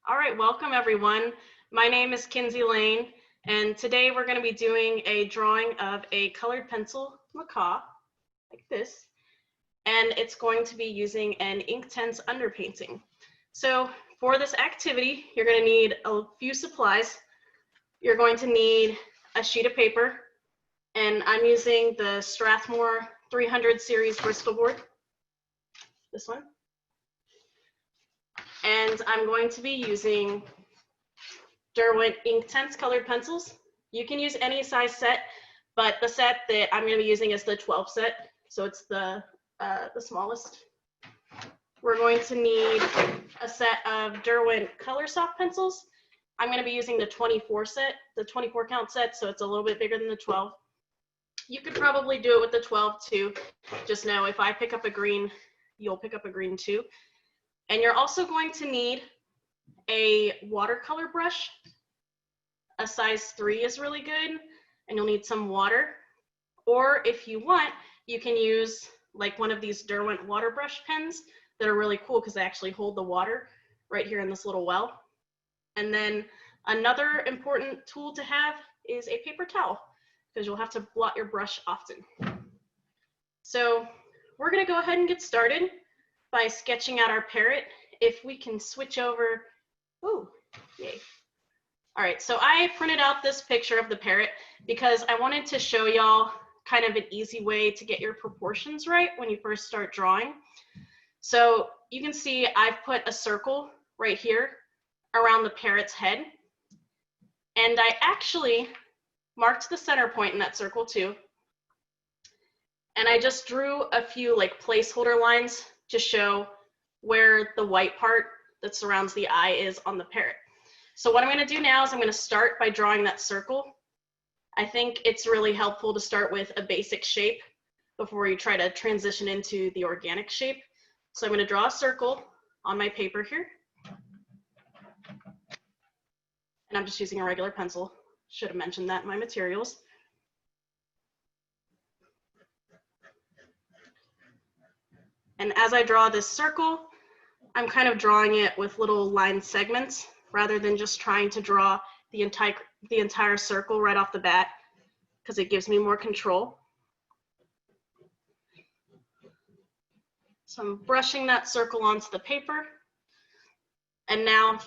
All right, welcome everyone. My name is Kinsey Lane, and today we're going to be doing a drawing of a colored pencil macaw, like this, and it's going to be using an Inktense Underpainting. So for this activity, you're going to need a few supplies. You're going to need a sheet of paper, and I'm using the Strathmore 300 series Bristol board, this one. And I'm going to be using Derwent Inktense colored pencils. You can use any size set, but the set that I'm going to be using is the 12 set, so it's the smallest. We're going to need a set of Derwent Coloursoft pencils. I'm going to be using the 24 set, the 24 count set, so it's a little bit bigger than the 12. You could probably do it with the 12 too. Just know if I pick up a green, you'll pick up a green too. And you're also going to need a watercolor brush. A size 3 is really good, and you'll need some water. Or if you want, you can use like one of these Derwent water brush pens that are really cool because they actually hold the water right here in this little well. And then another important tool to have is a paper towel, because you'll have to blot your brush often. So we're going to go ahead and get started by sketching out our parrot. If we can switch over, ooh, yay. All right, so I printed out this picture of the parrot because I wanted to show y'all kind of an easy way to get your proportions right when you first start drawing. So you can see I've put a circle right here around the parrot's head. And I actually marked the center point in that circle too. And I just drew a few like placeholder lines to show where the white part that surrounds the eye is on the parrot. So what I'm going to do now is I'm going to start by drawing that circle. I think it's really helpful to start with a basic shape before you try to transition into the organic shape. So I'm going to draw a circle on my paper here. And I'm just using a regular pencil. Should have mentioned that in my materials. And as I draw this circle, I'm kind of drawing it with little line segments rather than just trying to draw the entire circle right off the bat, because it gives me more control. So I'm brushing that circle onto the paper. And now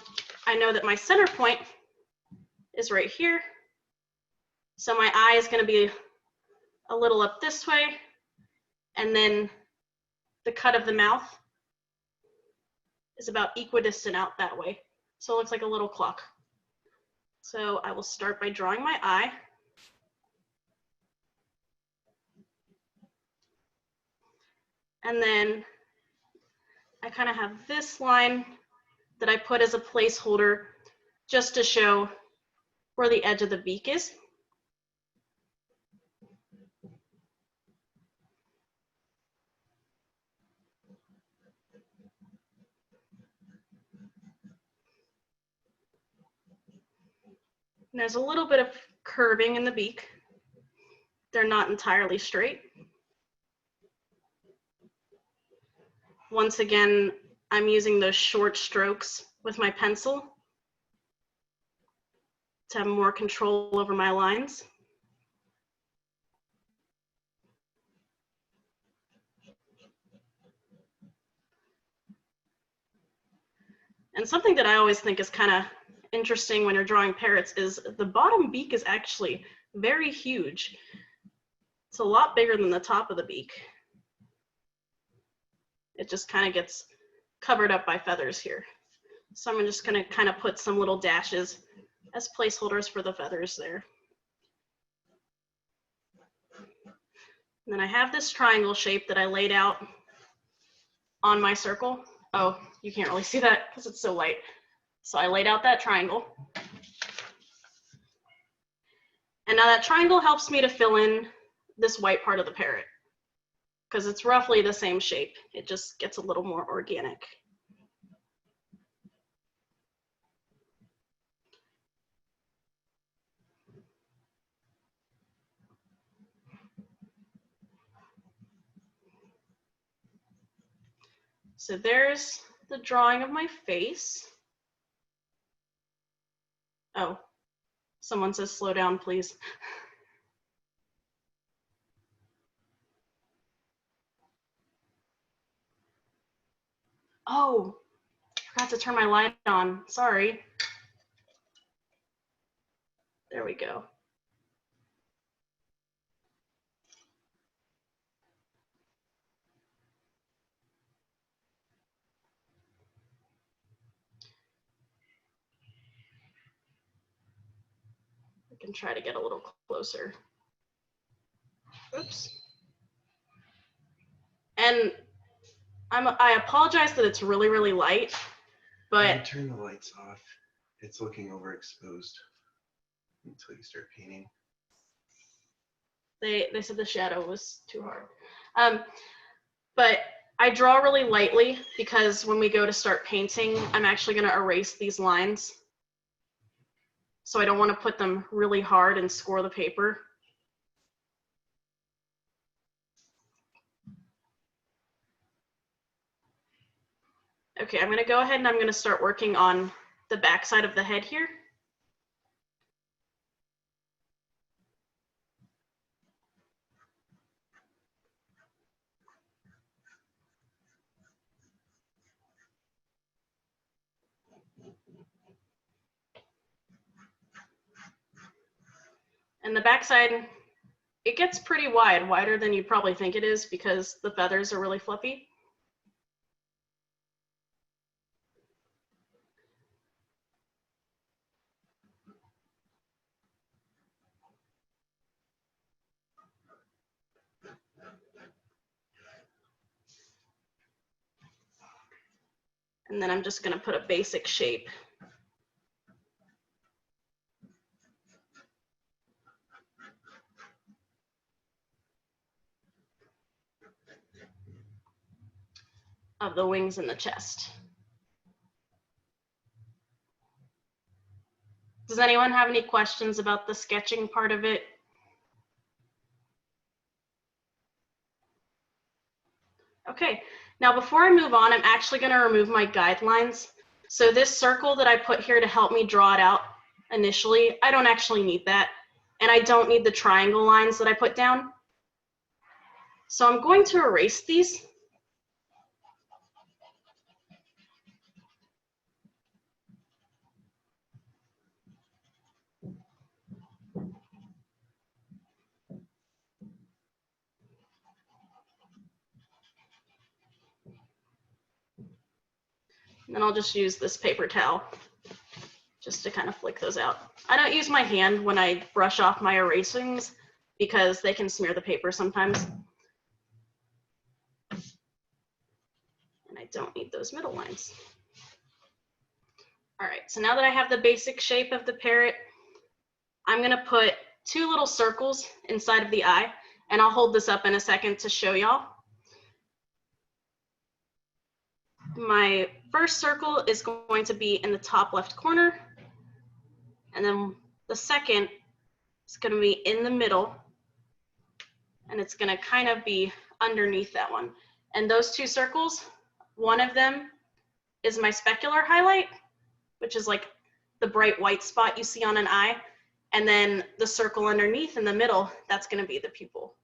I know that my center point is right here. So my eye is going to be a little up this way, and then the cut of the mouth is about equidistant out that way. So it looks like a little clock. So I will start by drawing my eye. And then I kind of have this line that I put as a placeholder just to show where the edge of the beak is. And there's a little bit of curving in the beak. They're not entirely straight. Once again, I'm using those short strokes with my pencil to have more control over my lines. And something that I always think is kind of interesting when you're drawing parrots is the bottom beak is actually very huge. It's a lot bigger than the top of the beak. It just kind of gets covered up by feathers here. So I'm just going to kind of put some little dashes as placeholders for the feathers there. And then I have this triangle shape that I laid out on my circle. Oh, you can't really see that because it's so light. So I laid out that triangle. And now that triangle helps me to fill in this white part of the parrot, because it's roughly the same shape. It just gets a little more organic. So there's the drawing of my face. Oh, someone says slow down, please. Oh, I forgot to turn my light on. Sorry. There we go. I can try to get a little closer. Oops. And I apologize that it's really, really light, but turn the lights off. It's looking overexposed until you start painting. they said the shadow was too hard. But I draw really lightly because when we go to start painting, I'm actually going to erase these lines. So I don't want to put them really hard and score the paper. Okay, I'm going to go ahead and I'm going to start working on the back side of the head here. And the back side, it gets pretty wide, wider than you'd probably think it is because the feathers are really fluffy. And then I'm just going to put a basic shape. Of the wings and the chest. Does anyone have any questions about the sketching part of it? Okay, now before I move on, I'm actually going to remove my guidelines. So this circle that I put here to help me draw it out initially, I don't actually need that. And I don't need the triangle lines that I put down. So I'm going to erase these. And then I'll just use this paper towel just to kind of flick those out. I don't use my hand when I brush off my erasings because they can smear the paper sometimes. And I don't need those middle lines. All right, so now that I have the basic shape of the parrot, I'm gonna put two little circles inside of the eye, and I'll hold this up in a second to show y'all. My first circle is going to be in the top left corner, and then the second is going to be in the middle, and it's going to kind of be underneath that one. And those two circles, one of them is my specular highlight, which is like the bright white spot you see on an eye, and then the circle underneath in the middle, that's going to be the pupil.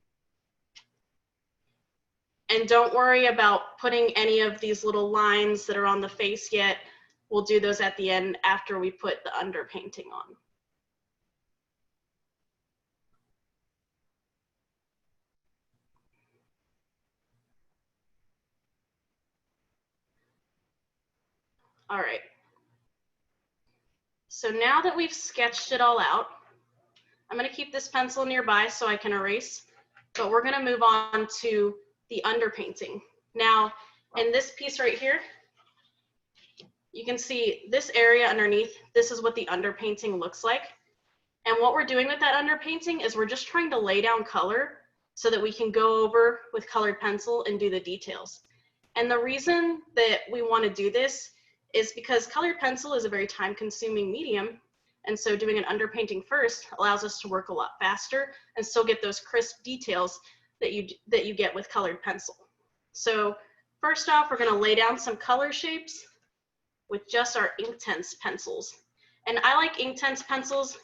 And don't worry about putting any of these little lines that are on the face yet. We'll do those at the end after we put the underpainting on. All right. So now that we've sketched it all out, I'm going to keep this pencil nearby so I can erase, but we're going to move on to the underpainting. Now, in this piece right here, you can see this area underneath. This is what the underpainting looks like. And what we're doing with that underpainting is we're just trying to lay down color so that we can go over with colored pencil and do the details. And the reason that we want to do this is because colored pencil is a very time-consuming medium. And so doing an underpainting first allows us to work a lot faster and still get those crisp details that you get with colored pencil. So first off, we're going to lay down some color shapes with just our Inktense pencils. And I like Inktense pencils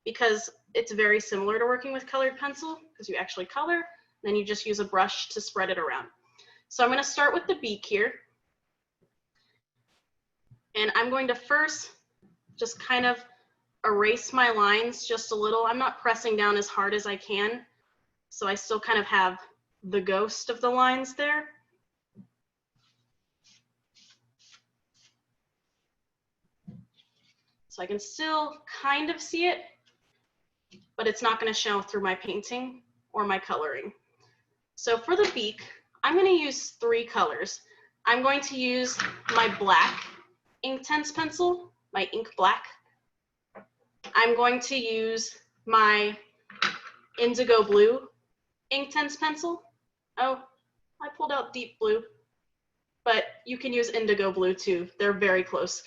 because it's very similar to working with colored pencil, because you actually color, then you just use a brush to spread it around. So I'm going to start with the beak here. And I'm going to first just kind of erase my lines just a little. I'm not pressing down as hard as I can, so I still kind of have the ghost of the lines there. So I can still kind of see it, but it's not going to show through my painting or my coloring. So for the beak, I'm going to use 3 colors. I'm going to use my black Inktense pencil, my ink black. I'm going to use my indigo blue Inktense pencil. Oh, I pulled out deep blue, but you can use indigo blue too. They're very close.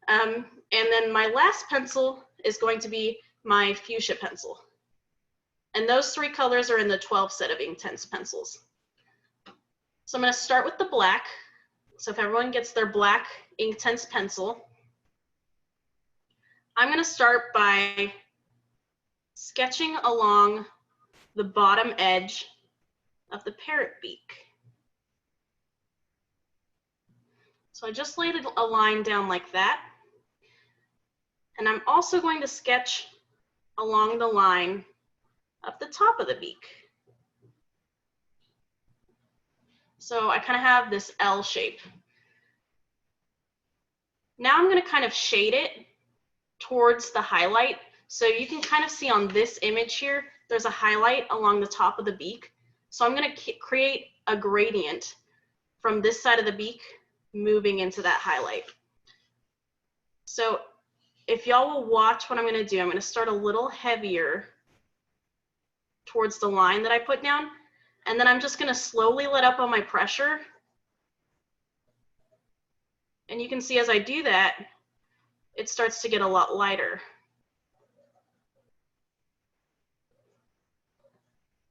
And then my last pencil is going to be my fuchsia pencil. And those 3 colors are in the 12 set of Inktense pencils. So I'm going to start with the black. So if everyone gets their black Inktense pencil, I'm going to start by sketching along the bottom edge of the parrot beak. So I just laid a line down like that. And I'm also going to sketch along the line up the top of the beak. So I kind of have this L shape. Now I'm going to kind of shade it towards the highlight. So you can kind of see on this image here, there's a highlight along the top of the beak. So I'm going to create a gradient from this side of the beak moving into that highlight. So if y'all will watch what I'm going to do, I'm going to start a little heavier towards the line that I put down, and then I'm just going to slowly let up on my pressure. And you can see as I do that, it starts to get a lot lighter.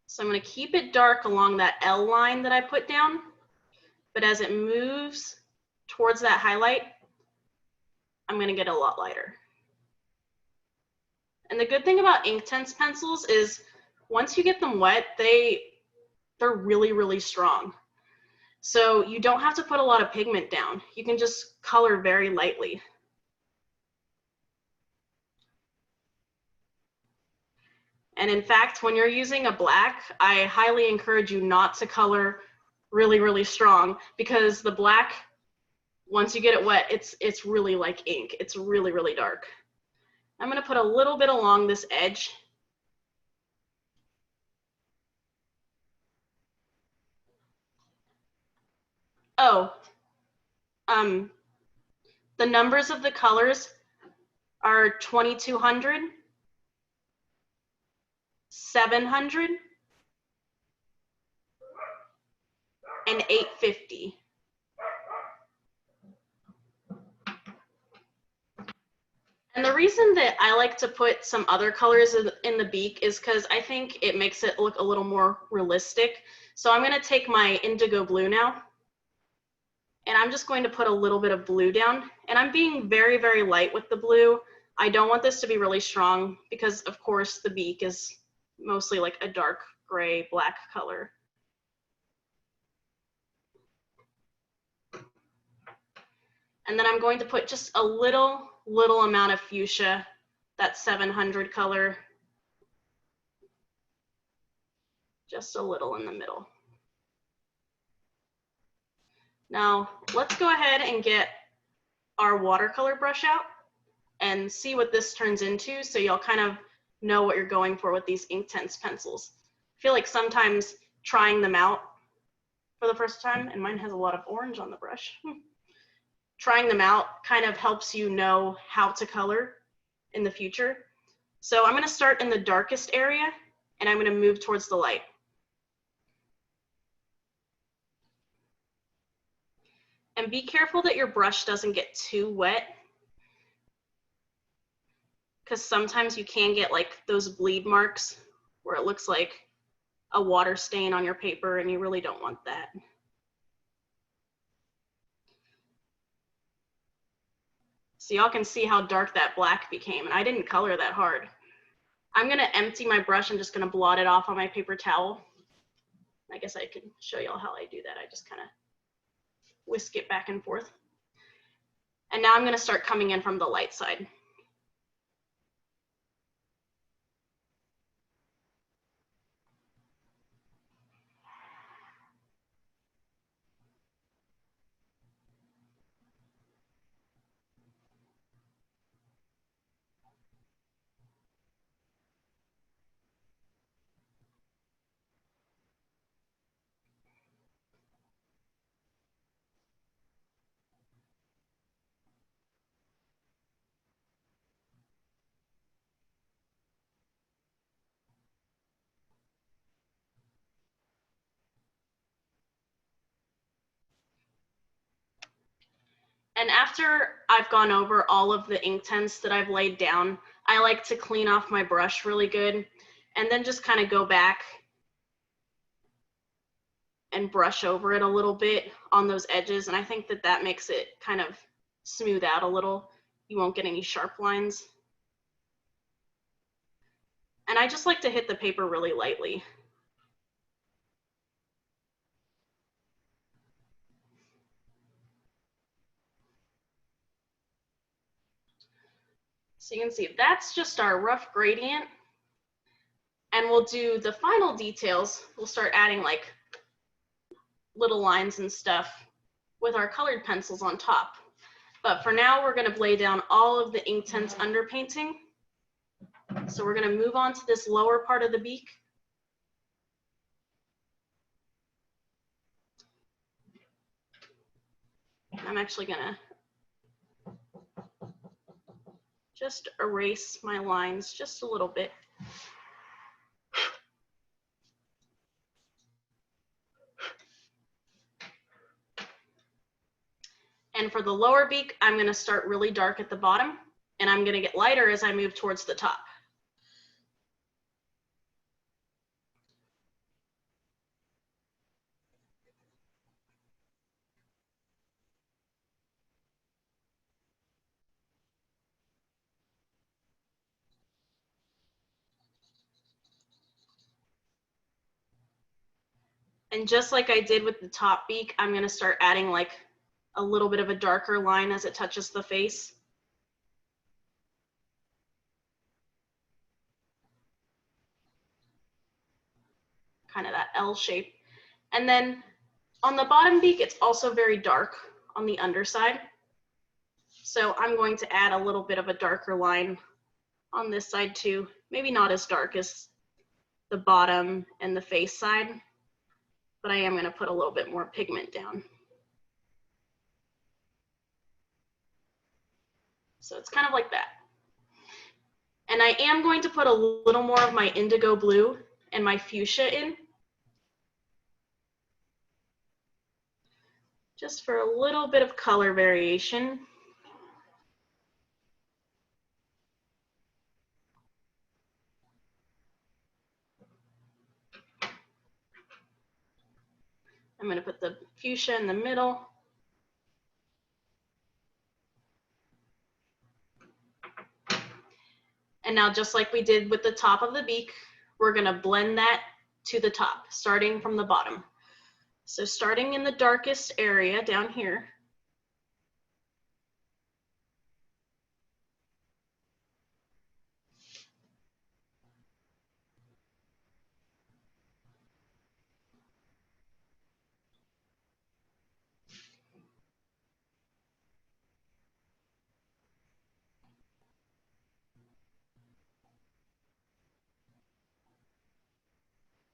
So I'm going to keep it dark along that L line that I put down, but as it moves towards that highlight, I'm going to get a lot lighter. And the good thing about Inktense pencils is once you get them wet, they're really, really strong. So you don't have to put a lot of pigment down. You can just color very lightly. And in fact, when you're using a black, I highly encourage you not to color really, really strong, because the black, once you get it wet, it's really like ink. It's really, really dark. I'm going to put a little bit along this edge. Oh, the numbers of the colors are 2200, 700, and 850. And the reason that I like to put some other colors in the beak is because I think it makes it look a little more realistic. So I'm going to take my indigo blue now, and I'm just going to put a little bit of blue down. And I'm being very, very light with the blue. I don't want this to be really strong because, of course, the beak is mostly like a dark gray, black color. And then I'm going to put just a little amount of fuchsia, that 700 color, just a little in the middle. Now let's go ahead and get our watercolor brush out and see what this turns into, so y'all kind of know what you're going for with these Inktense pencils. I feel like sometimes trying them out for the first time, and mine has a lot of orange on the brush, trying them out kind of helps you know how to color in the future. So I'm going to start in the darkest area, and I'm going to move towards the light. And be careful that your brush doesn't get too wet, because sometimes you can get like those bleed marks where it looks like a water stain on your paper, and you really don't want that. So y'all can see how dark that black became, and I didn't color that hard. I'm gonna empty my brush. I'm just gonna blot it off on my paper towel. I guess I can show y'all how I do that. I just kind of whisk it back and forth. And now I'm gonna start coming in from the light side. And after I've gone over all of the Inktense that I've laid down, I like to clean off my brush really good and then just kind of go back and brush over it a little bit on those edges. And I think that that makes it kind of smooth out a little. You won't get any sharp lines. And I just like to hit the paper really lightly. So you can see that's just our rough gradient. And we'll do the final details. We'll start adding like little lines and stuff with our colored pencils on top. But for now, we're gonna lay down all of the Inktense Underpainting. So we're gonna move on to this lower part of the beak. I'm actually gonna just erase my lines just a little bit. And for the lower beak, I'm gonna start really dark at the bottom, and I'm gonna get lighter as I move towards the top. And just like I did with the top beak, I'm gonna start adding like a little bit of a darker line as it touches the face. Kind of that L shape. And then on the bottom beak, it's also very dark on the underside. So I'm going to add a little bit of a darker line on this side too. Maybe not as dark as the bottom and the face side, but I am going to put a little bit more pigment down. So it's kind of like that. And I am going to put a little more of my indigo blue and my fuchsia in, just for a little bit of color variation. I'm going to put the fuchsia in the middle. And now, just like we did with the top of the beak, we're going to blend that to the top, starting from the bottom. So starting in the darkest area down here,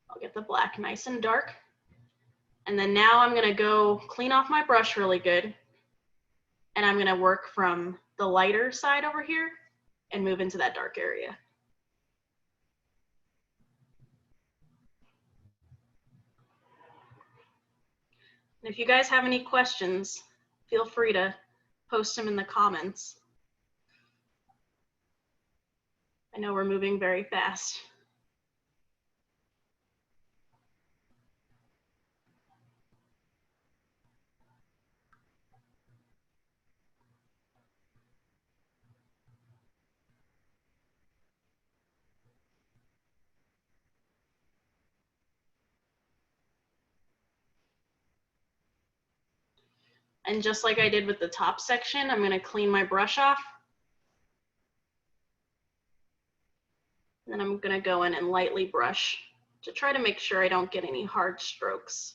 I'll get the black nice and dark. And then now I'm going to go clean off my brush really good. And I'm going to work from the lighter side over here and move into that dark area. And if you guys have any questions, feel free to post them in the comments. I know we're moving very fast. And just like I did with the top section, I'm gonna clean my brush off. And then I'm gonna go in and lightly brush to try to make sure I don't get any hard strokes.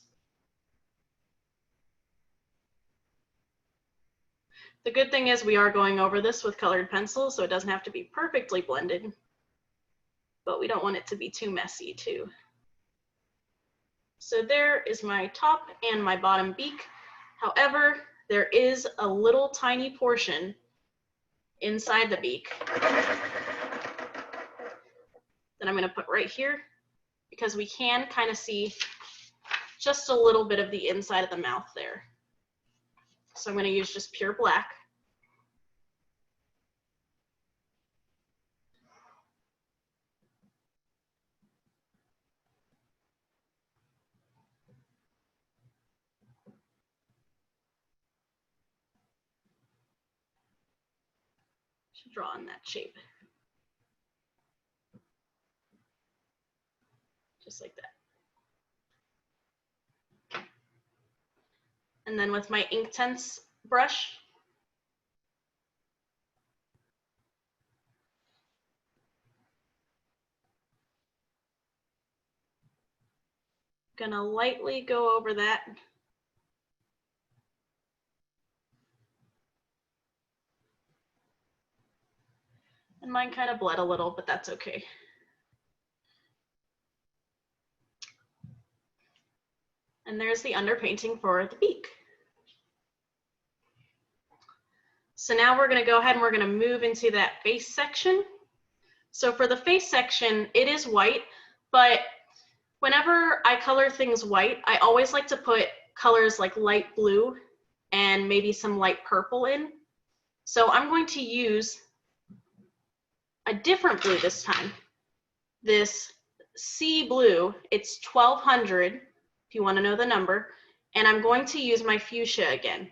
The good thing is we are going over this with colored pencils, so it doesn't have to be perfectly blended, but we don't want it to be too messy too. So there is my top and my bottom beak. However, there is a little tiny portion inside the beak that I'm going to put right here because we can kind of see just a little bit of the inside of the mouth there. So I'm going to use just pure black. To draw in that shape. Just like that. And then with my Inktense brush, gonna lightly go over that. And mine kind of bled a little, but that's okay. And there's the underpainting for the beak. So now we're gonna go ahead and we're gonna move into that face section. So for the face section, it is white, but whenever I color things white, I always like to put colors like light blue and maybe some light purple in. So I'm going to use a different blue this time. This sea blue, it's 1200, if you want to know the number, and I'm going to use my fuchsia again.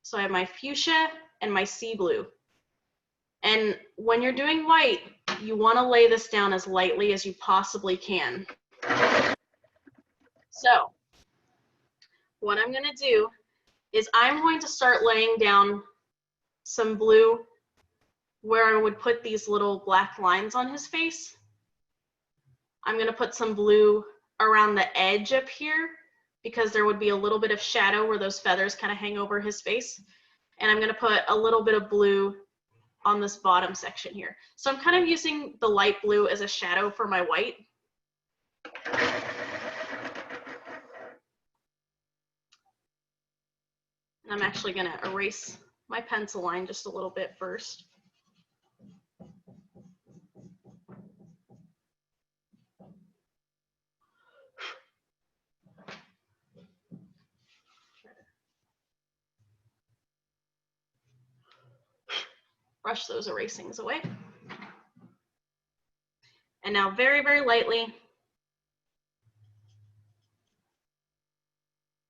So I have my fuchsia and my sea blue. And when you're doing white, you want to lay this down as lightly as you possibly can. So what I'm going to do is I'm going to start laying down some blue where I would put these little black lines on his face. I'm going to put some blue around the edge up here because there would be a little bit of shadow where those feathers kind of hang over his face. And I'm going to put a little bit of blue on this bottom section here. So I'm kind of using the light blue as a shadow for my white. And I'm actually going to erase my pencil line just a little bit first. Brush those erasings away. And now very, very lightly,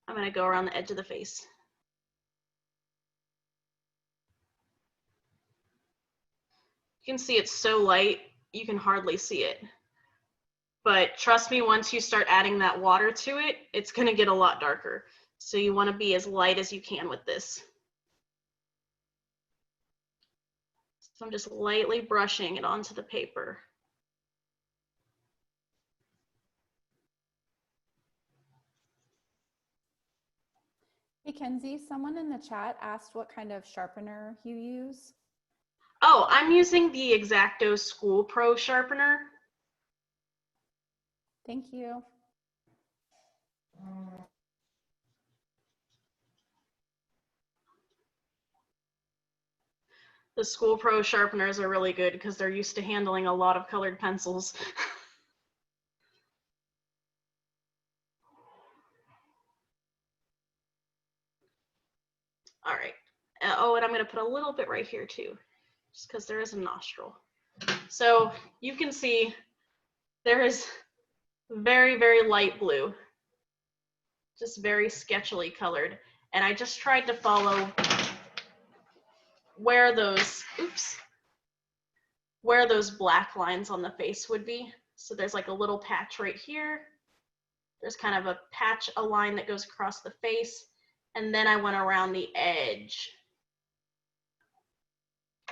I'm going to go around the edge of the face. You can see it's so light, you can hardly see it. But trust me, once you start adding that water to it, it's going to get a lot darker. So you want to be as light as you can with this. So I'm just lightly brushing it onto the paper. Hey, Kenzie, someone in the chat asked what kind of sharpener you use. Oh, I'm using the X-Acto School Pro sharpener. Thank you. The School Pro sharpeners are really good because they're used to handling a lot of colored pencils. All right. Oh, and I'm going to put a little bit right here too, just because there is a nostril. So you can see there is very, very light blue, just very sketchily colored. And I just tried to follow where those, where those black lines on the face would be. So there's like a little patch right here. There's kind of a patch, a line that goes across the face. And then I went around the edge.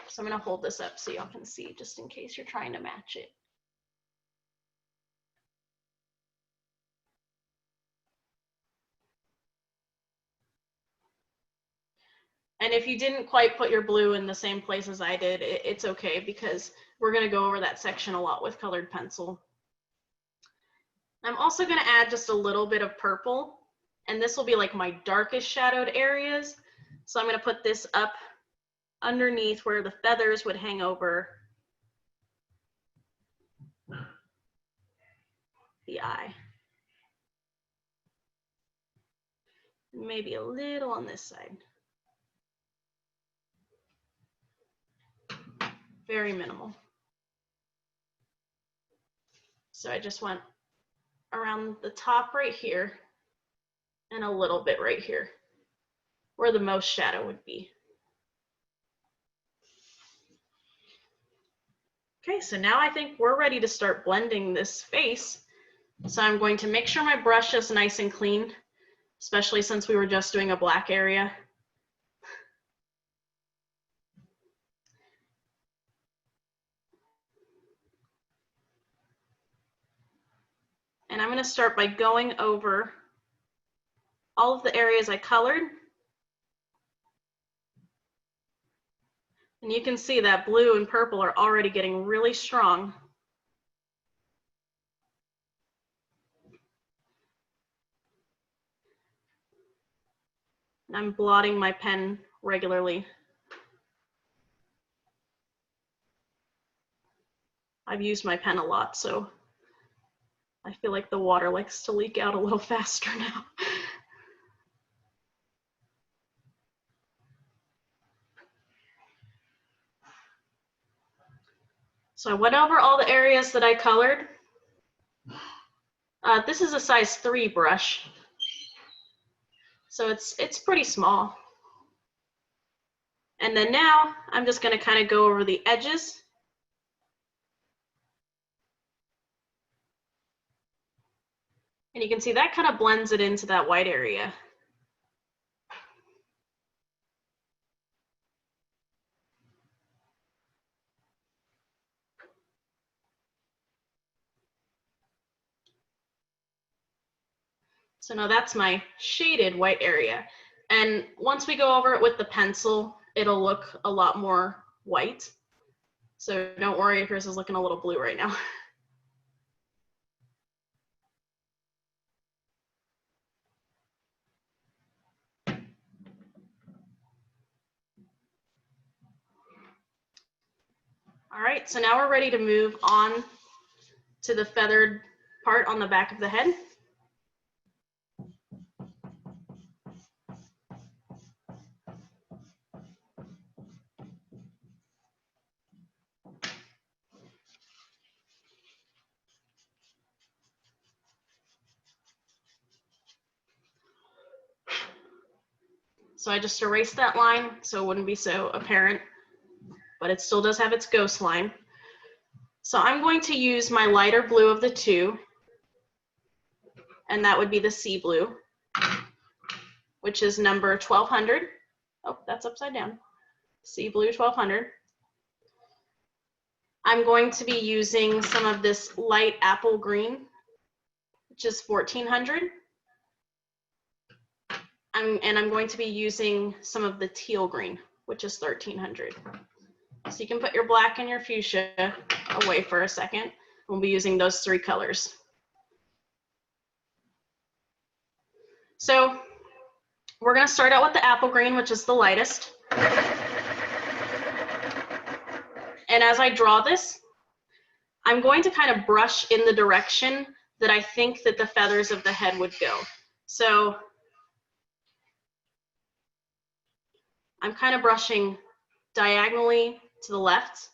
So I'm going to hold this up so y'all can see, just in case you're trying to match it. And if you didn't quite put your blue in the same place as I did, it's okay, because we're going to go over that section a lot with colored pencil. I'm also going to add just a little bit of purple, and this will be like my darkest shadowed areas. So I'm going to put this up underneath where the feathers would hang over the eye. Maybe a little on this side. Very minimal. So I just went around the top right here and a little bit right here where the most shadow would be. Okay, so now I think we're ready to start blending this face. So I'm going to make sure my brush is nice and clean, especially since we were just doing a black area. And I'm going to start by going over all of the areas I colored. And you can see that blue and purple are already getting really strong. And I'm blotting my pen regularly. I've used my pen a lot, so I feel like the water likes to leak out a little faster now. So I went over all the areas that I colored. This is a size 3 brush, so it's pretty small. And then now I'm just going to kind of go over the edges. And you can see that kind of blends it into that white area. So now that's my shaded white area. And once we go over it with the pencil, it'll look a lot more white. So don't worry if yours is looking a little blue right now. All right, so now we're ready to move on to the feathered part on the back of the head. So I just erased that line so it wouldn't be so apparent, but it still does have its ghost line. So I'm going to use my lighter blue of the two, and that would be the sea blue, which is number 1200. Oh, that's upside down. Sea blue 1200. I'm going to be using some of this light apple green, which is 1400. And I'm going to be using some of the teal green, which is 1300. So you can put your black and your fuchsia away for a second. We'll be using those 3 colors. So we're going to start out with the apple green, which is the lightest. And as I draw this, I'm going to kind of brush in the direction that I think that the feathers of the head would go. So I'm kind of brushing diagonally to the left.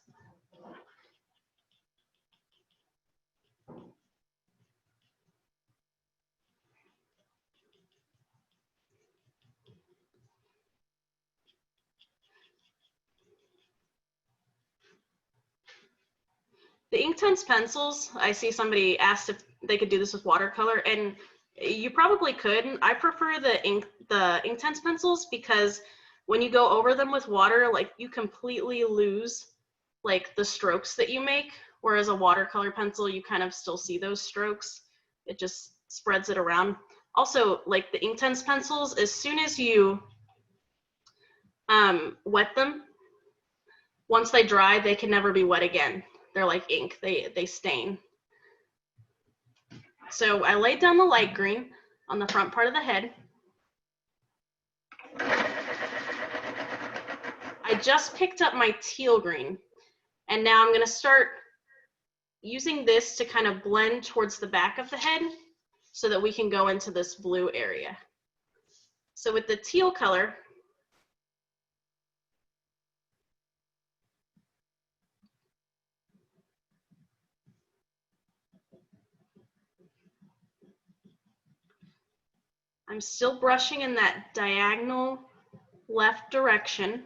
The Inktense pencils, I see somebody asked if they could do this with watercolor, and You probably could. I prefer the Inktense pencils because when you go over them with water, like you completely lose like the strokes that you make, whereas a watercolor pencil, you kind of still see those strokes. It just spreads it around. Also, like the Inktense pencils, as soon as you wet them, once they dry, they can never be wet again. They're like ink, they stain. So I laid down the light green on the front part of the head. I just picked up my teal green, and now I'm gonna start using this to kind of blend towards the back of the head so that we can go into this blue area. So with the teal color, I'm still brushing in that diagonal left direction.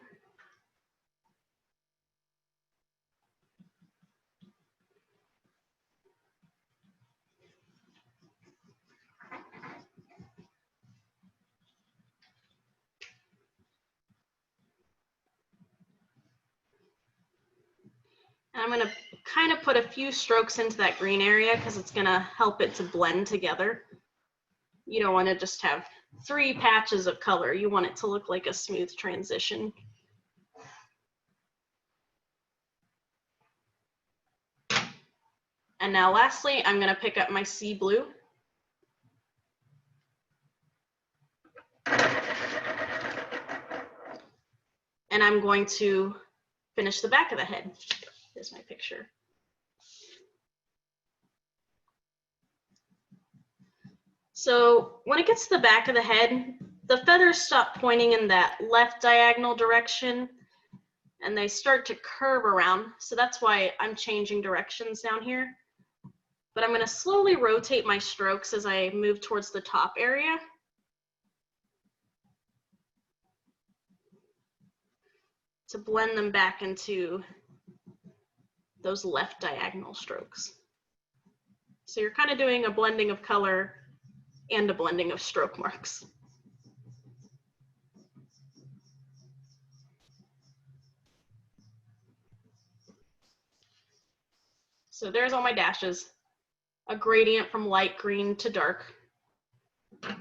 And I'm going to kind of put a few strokes into that green area because it's going to help it to blend together. You don't want to just have 3 patches of color. You want it to look like a smooth transition. And now lastly, I'm going to pick up my sea blue. And I'm going to finish the back of the head. Here's my picture. So when it gets to the back of the head, the feathers stop pointing in that left diagonal direction and they start to curve around. So that's why I'm changing directions down here. But I'm going to slowly rotate my strokes as I move towards the top area. To blend them back into those left diagonal strokes. So you're kind of doing a blending of color and a blending of stroke marks. So there's all my dashes, a gradient from light green to dark. And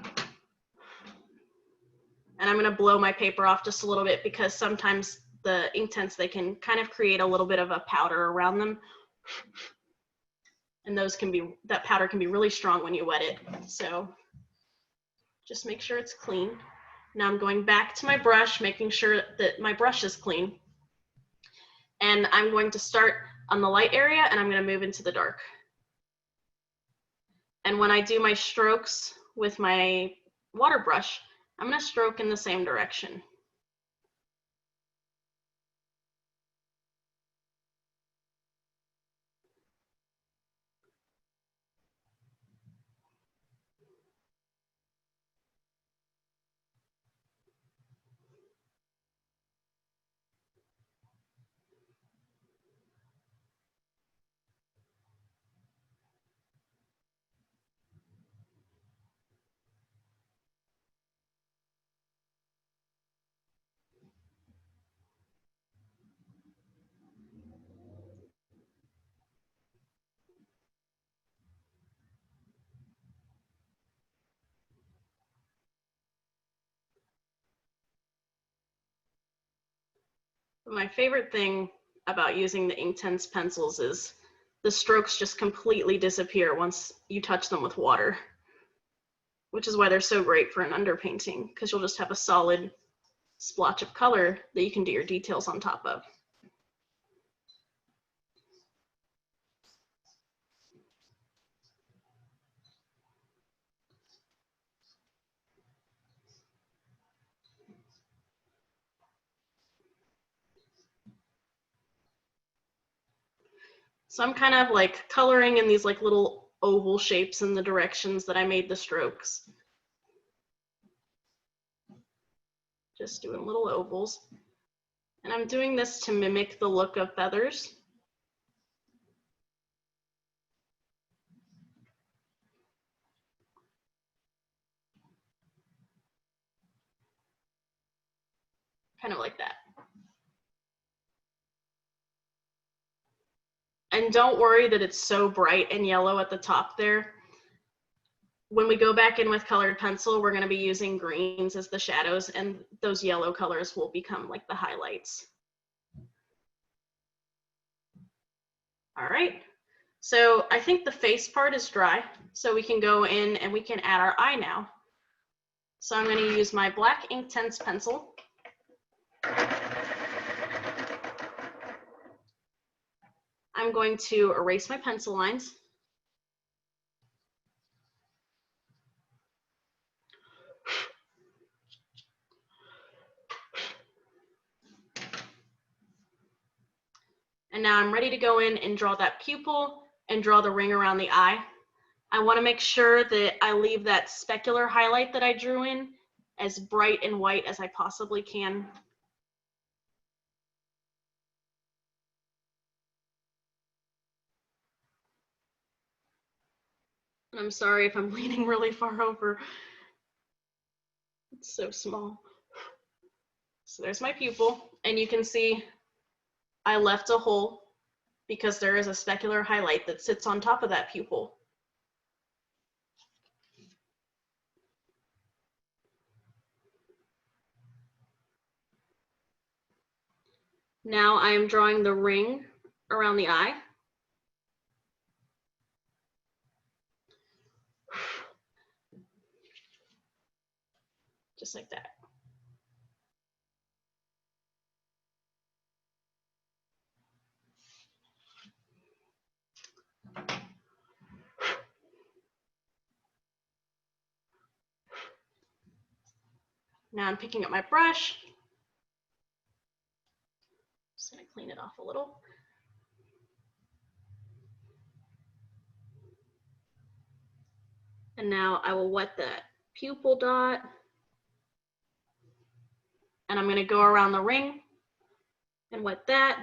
I'm gonna blow my paper off just a little bit because sometimes the Inktense, they can kind of create a little bit of a powder around them. And that powder can be really strong when you wet it. So just make sure it's clean. Now I'm going back to my brush, making sure that my brush is clean. And I'm going to start on the light area and I'm going to move into the dark. And when I do my strokes with my water brush, I'm going to stroke in the same direction. My favorite thing about using the Inktense pencils is the strokes just completely disappear once you touch them with water, which is why they're so great for an underpainting, because you'll just have a solid splotch of color that you can do your details on top of. So I'm kind of like coloring in these like little oval shapes in the directions that I made the strokes. Just doing little ovals. And I'm doing this to mimic the look of feathers. kind of like that. And don't worry that it's so bright and yellow at the top there. When we go back in with colored pencil, we're going to be using greens as the shadows, and those yellow colors will become like the highlights. All right, so I think the face part is dry, so we can go in and we can add our eye now. So I'm going to use my black Inktense pencil. I'm going to erase my pencil lines. And now I'm ready to go in and draw that pupil and draw the ring around the eye. I want to make sure that I leave that specular highlight that I drew in as bright and white as I possibly can. And I'm sorry if I'm leaning really far over. It's so small. So there's my pupil, and you can see I left a hole because there is a specular highlight that sits on top of that pupil. Now I am drawing the ring around the eye. Just like that. Now I'm picking up my brush. Just gonna clean it off a little. And now I will wet that pupil dot. And I'm gonna go around the ring and wet that.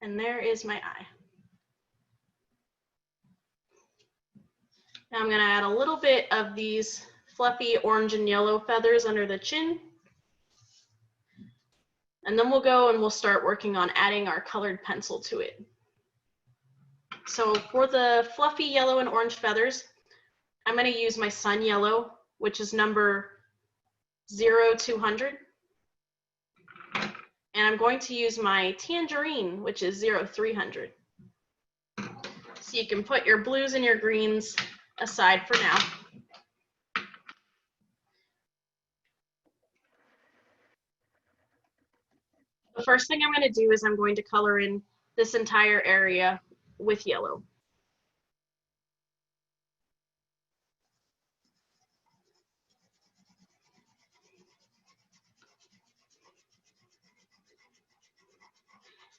And there is my eye. Now I'm gonna add a little bit of these fluffy orange and yellow feathers under the chin. And then we'll go and we'll start working on adding our colored pencil to it. So for the fluffy yellow and orange feathers, I'm gonna use my sun yellow, which is number 0200. And I'm going to use my tangerine, which is 0300. So you can put your blues and your greens aside for now. The first thing I'm going to do is I'm going to color in this entire area with yellow.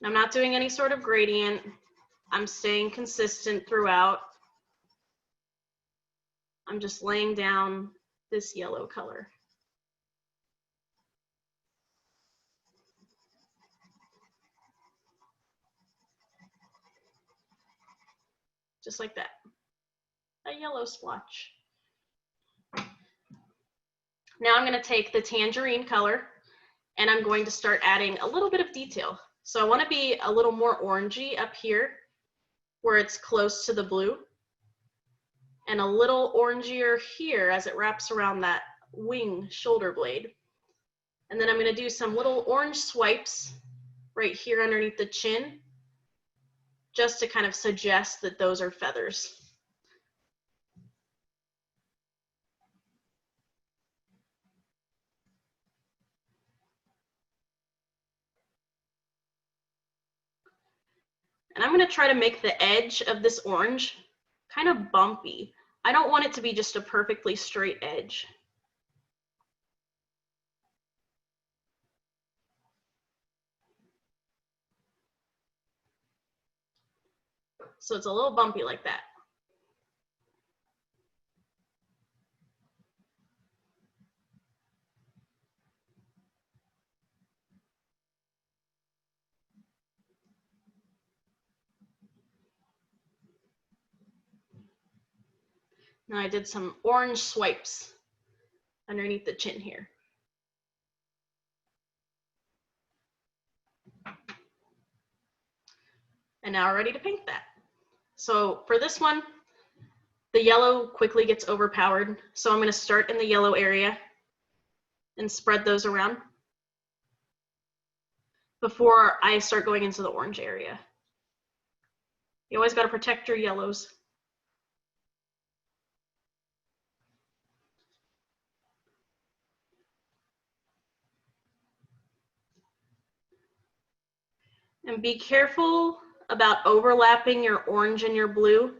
I'm not doing any sort of gradient. I'm staying consistent throughout. I'm just laying down this yellow color. Just like that, a yellow splotch. Now I'm going to take the tangerine color and I'm going to start adding a little bit of detail. So I want to be a little more orangey up here where it's close to the blue, and a little orangier here as it wraps around that wing shoulder blade. And then I'm going to do some little orange swipes right here underneath the chin, just to kind of suggest that those are feathers. And I'm going to try to make the edge of this orange kind of bumpy. I don't want it to be just a perfectly straight edge. So it's a little bumpy like that. Now I did some orange swipes underneath the chin here. And now we're ready to paint that. So for this one, the yellow quickly gets overpowered. So I'm going to start in the yellow area and spread those around before I start going into the orange area. You always got to protect your yellows. And be careful about overlapping your orange and your blue.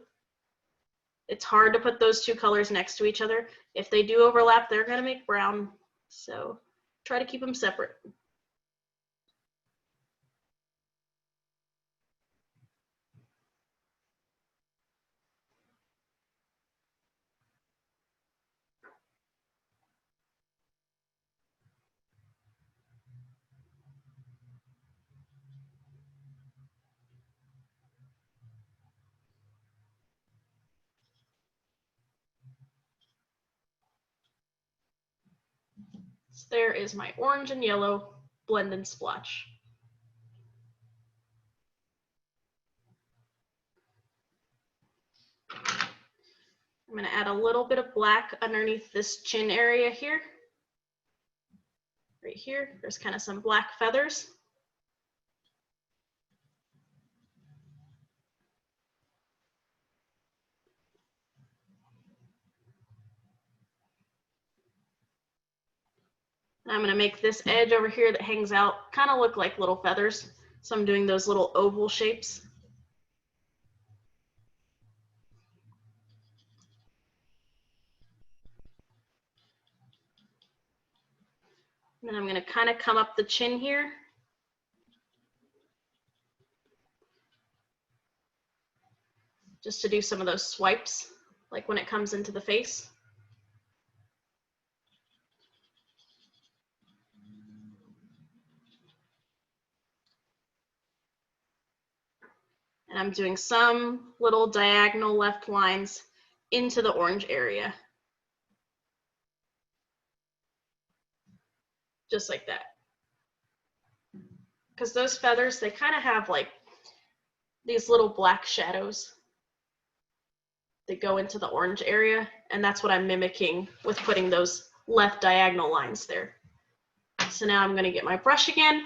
It's hard to put those two colors next to each other. If they do overlap, they're going to make brown. So try to keep them separate. So there is my orange and yellow blend and splotch. I'm going to add a little bit of black underneath this chin area here. Right here, there's kind of some black feathers. And I'm going to make this edge over here that hangs out kind of look like little feathers. So I'm doing those little oval shapes. And then I'm going to kind of come up the chin here. Just to do some of those swipes, like when it comes into the face. And I'm doing some little diagonal left lines into the orange area. Just like that. Because those feathers, they kind of have like these little black shadows that go into the orange area. And that's what I'm mimicking with putting those left diagonal lines there. So now I'm going to get my brush again.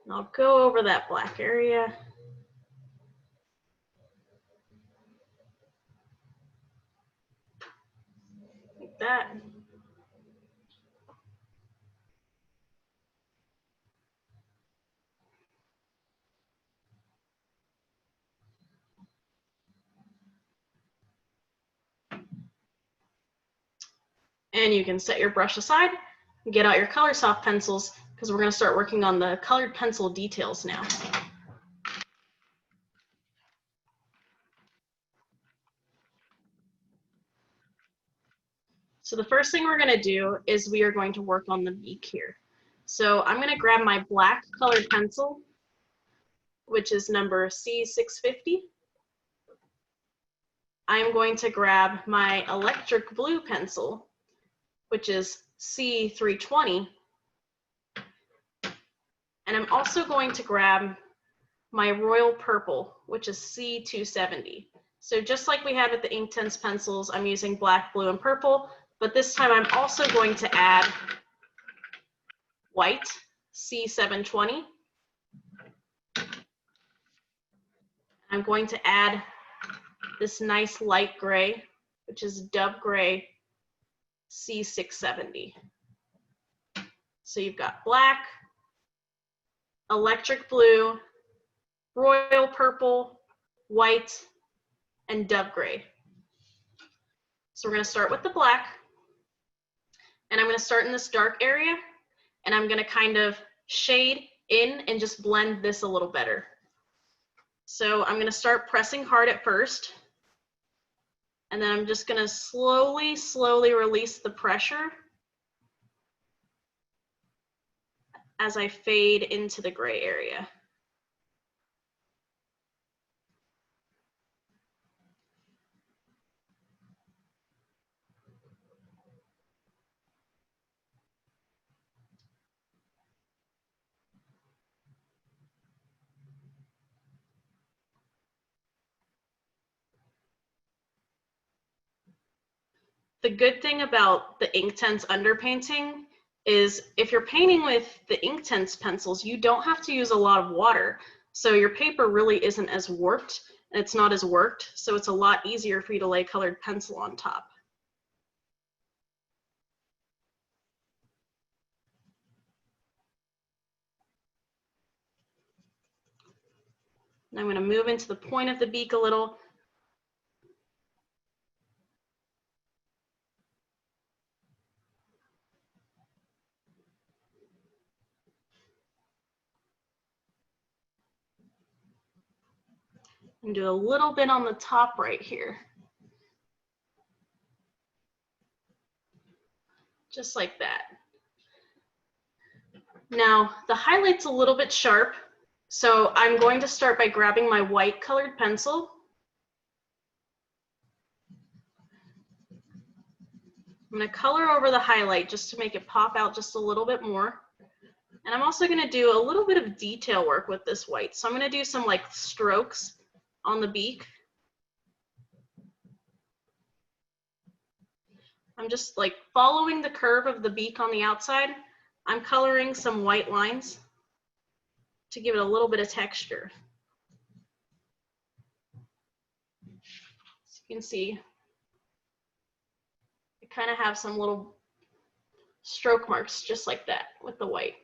And I'll go over that black area. Like that. And you can set your brush aside and get out your Coloursoft pencils because we're going to start working on the colored pencil details now. So the first thing we're going to do is we are going to work on the beak here. So I'm going to grab my black colored pencil, which is number C650. I'm going to grab my electric blue pencil, which is C320. And I'm also going to grab my royal purple, which is C270. So just like we had with the Inktense pencils, I'm using black, blue, and purple, but this time I'm also going to add white, C720. I'm going to add this nice light gray, which is dove gray, C670. So you've got black, electric blue, royal purple, white, and dove gray. So we're going to start with the black, and I'm going to start in this dark area, and I'm going to kind of shade in and just blend this a little better. So I'm going to start pressing hard at first, and then I'm just going to slowly release the pressure as I fade into the gray area. The good thing about the Inktense Underpainting is if you're painting with the Inktense pencils, you don't have to use a lot of water. So your paper really isn't as warped, and it's not as worked, so it's a lot easier for you to lay colored pencil on top. And I'm going to move into the point of the beak a little. And do a little bit on the top right here. Just like that. Now, the highlight's a little bit sharp, so I'm going to start by grabbing my white colored pencil. I'm going to color over the highlight just to make it pop out just a little bit more. And I'm also going to do a little bit of detail work with this white. So I'm going to do some like strokes on the beak. I'm just like following the curve of the beak on the outside. I'm coloring some white lines to give it a little bit of texture. As you can see, I kind of have some little stroke marks just like that with the white.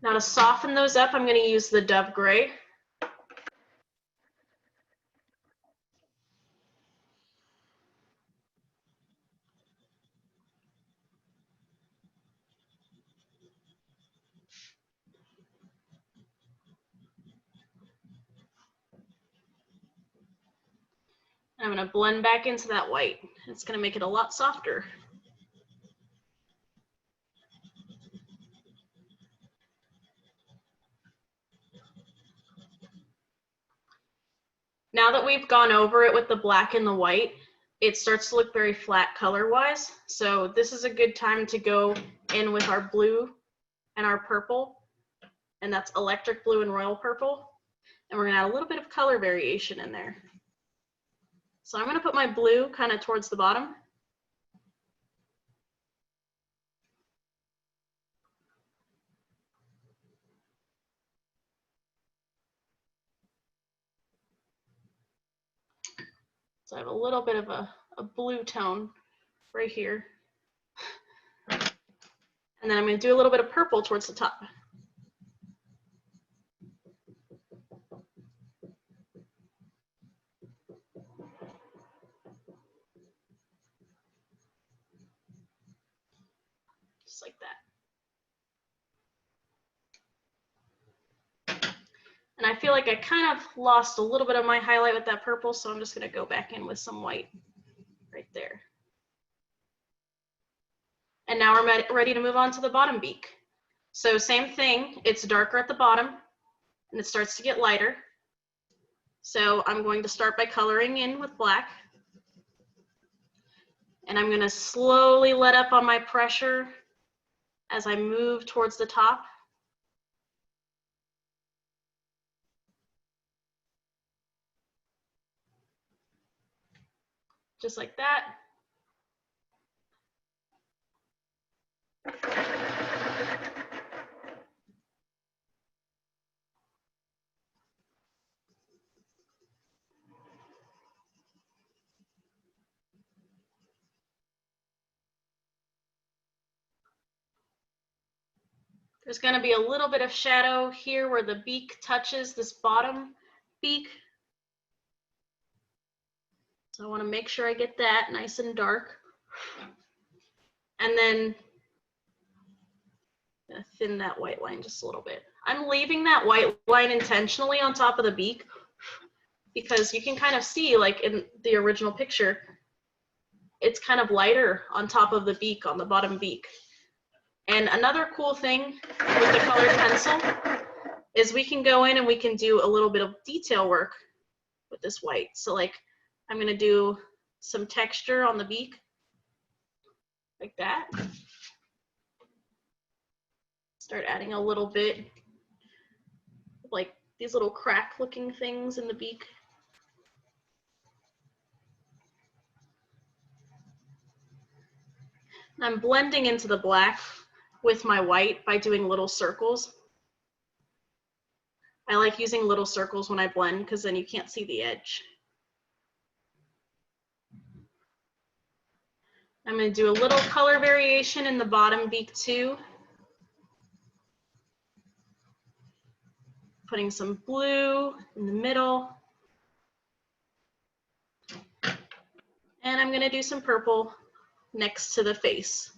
Now to soften those up, I'm going to use the dove gray. And I'm going to blend back into that white. It's going to make it a lot softer. Now that we've gone over it with the black and the white, it starts to look very flat color-wise. So this is a good time to go in with our blue and our purple, and that's electric blue and royal purple. And we're going to add a little bit of color variation in there. So I'm going to put my blue kind of towards the bottom. So I have a little bit of a blue tone right here. And then I'm going to do a little bit of purple towards the top. Just like that. And I feel like I kind of lost a little bit of my highlight with that purple, so I'm just going to go back in with some white right there. And now we're ready to move on to the bottom beak. So same thing, it's darker at the bottom, and it starts to get lighter. So I'm going to start by coloring in with black. And I'm going to slowly let up on my pressure as I move towards the top. Just like that. There's going to be a little bit of shadow here where the beak touches this bottom beak. So I want to make sure I get that nice and dark. And then I'm going to thin that white line just a little bit. I'm leaving that white line intentionally on top of the beak because you can kind of see, like in the original picture, it's kind of lighter on top of the beak, on the bottom beak. And another cool thing with the colored pencil is we can go in and we can do a little bit of detail work with this white. So like I'm going to do some texture on the beak like that. Start adding a little bit like these little crack looking things in the beak. I'm blending into the black with my white by doing little circles. I like using little circles when I blend because then you can't see the edge. I'm going to do a little color variation in the bottom beak too. Putting some blue in the middle. And I'm going to do some purple next to the face.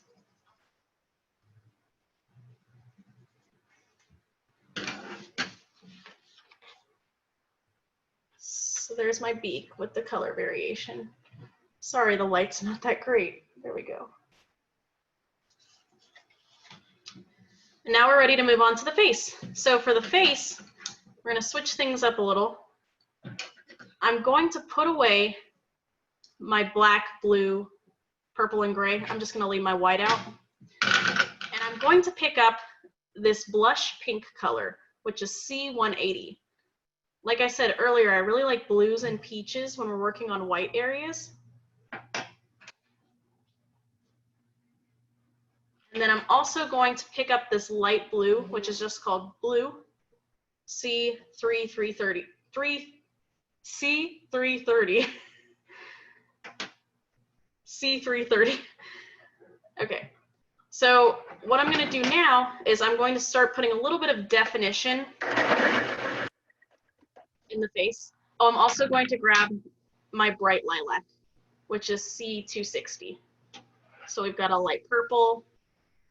So there's my beak with the color variation. Sorry, the light's not that great. There we go. And now we're ready to move on to the face. So for the face, we're going to switch things up a little. I'm going to put away my black, blue, purple, and gray. I'm just going to leave my white out. And I'm going to pick up this blush pink color, which is C180. Like I said earlier, I really like blues and peaches when we're working on white areas. And then I'm also going to pick up this light blue, which is just called blue, C330. C330. Okay. So what I'm going to do now is I'm going to start putting a little bit of definition in the face. Oh, I'm also going to grab my bright lilac, which is C260. So we've got a light purple,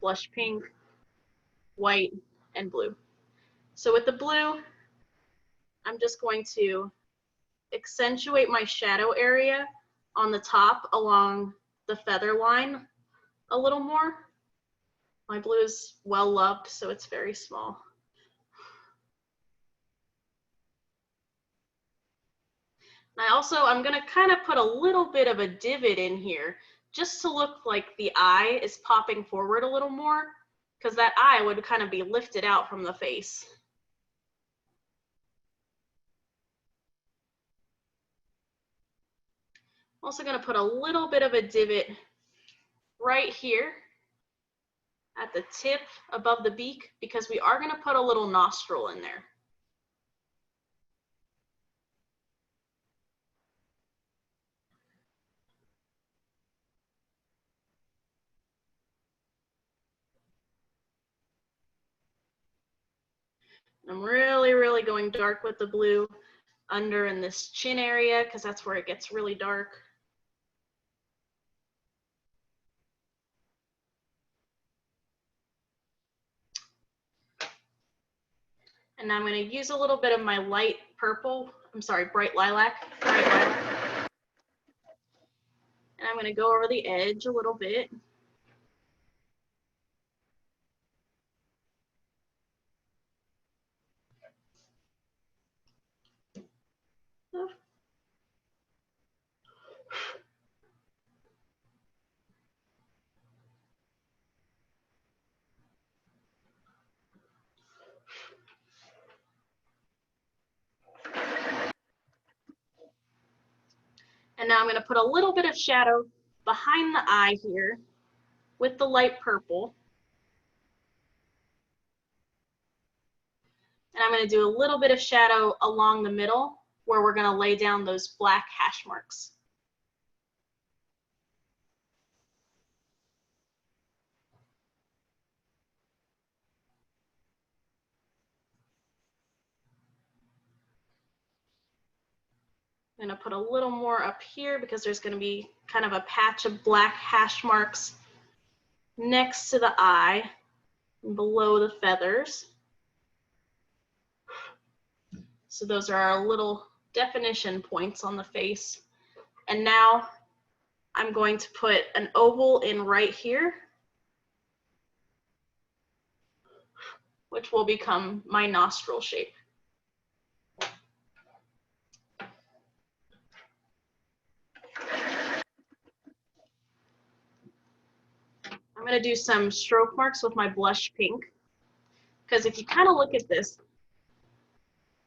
blush pink, white, and blue. So with the blue, I'm just going to accentuate my shadow area on the top along the feather line a little more. My blue is well loved, so it's very small. I'm going to kind of put a little bit of a divot in here just to look like the eye is popping forward a little more, because that eye would kind of be lifted out from the face. I'm also going to put a little bit of a divot right here at the tip above the beak, because we are going to put a little nostril in there. I'm really, really going dark with the blue under in this chin area, because that's where it gets really dark. And now I'm going to use a little bit of my light purple, bright lilac. And I'm going to go over the edge a little bit. And now I'm going to put a little bit of shadow behind the eye here with the light purple. And I'm going to do a little bit of shadow along the middle where we're going to lay down those black hash marks. I'm gonna put a little more up here because there's gonna be kind of a patch of black hash marks next to the eye and below the feathers. So those are our little definition points on the face. And now I'm going to put an oval in right here, which will become my nostril shape. I'm going to do some stroke marks with my blush pink, because if you kind of look at this,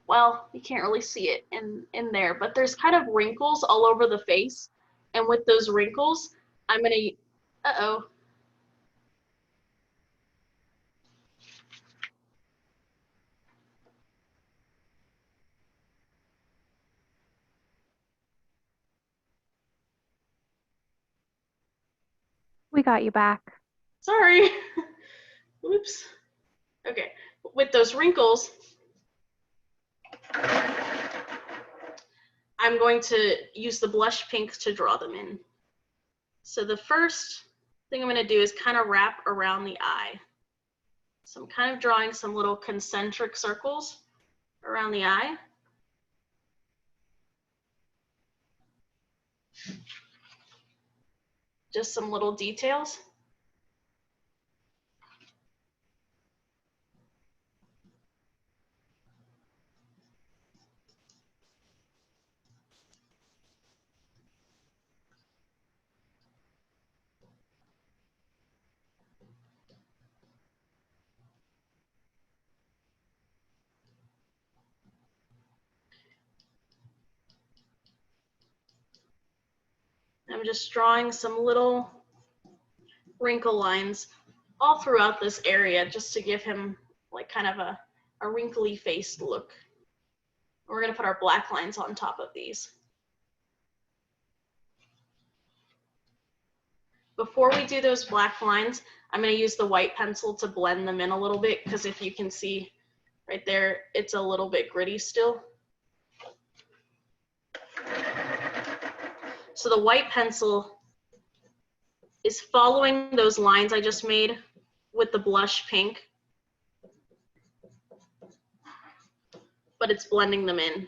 well, you can't really see it in there, but there's kind of wrinkles all over the face. And with those wrinkles, I'm going to, uh-oh. We got you back. Sorry. Oops. Okay. With those wrinkles, I'm going to use the blush pink to draw them in. So the first thing I'm going to do is kind of wrap around the eye. So I'm kind of drawing some little concentric circles around the eye. Just some little details. I'm just drawing some little wrinkle lines all throughout this area just to give him like kind of a wrinkly faced look. We're going to put our black lines on top of these. Before we do those black lines, I'm going to use the white pencil to blend them in a little bit, because if you can see right there, it's a little bit gritty still. So the white pencil is following those lines I just made with the blush pink, but it's blending them in.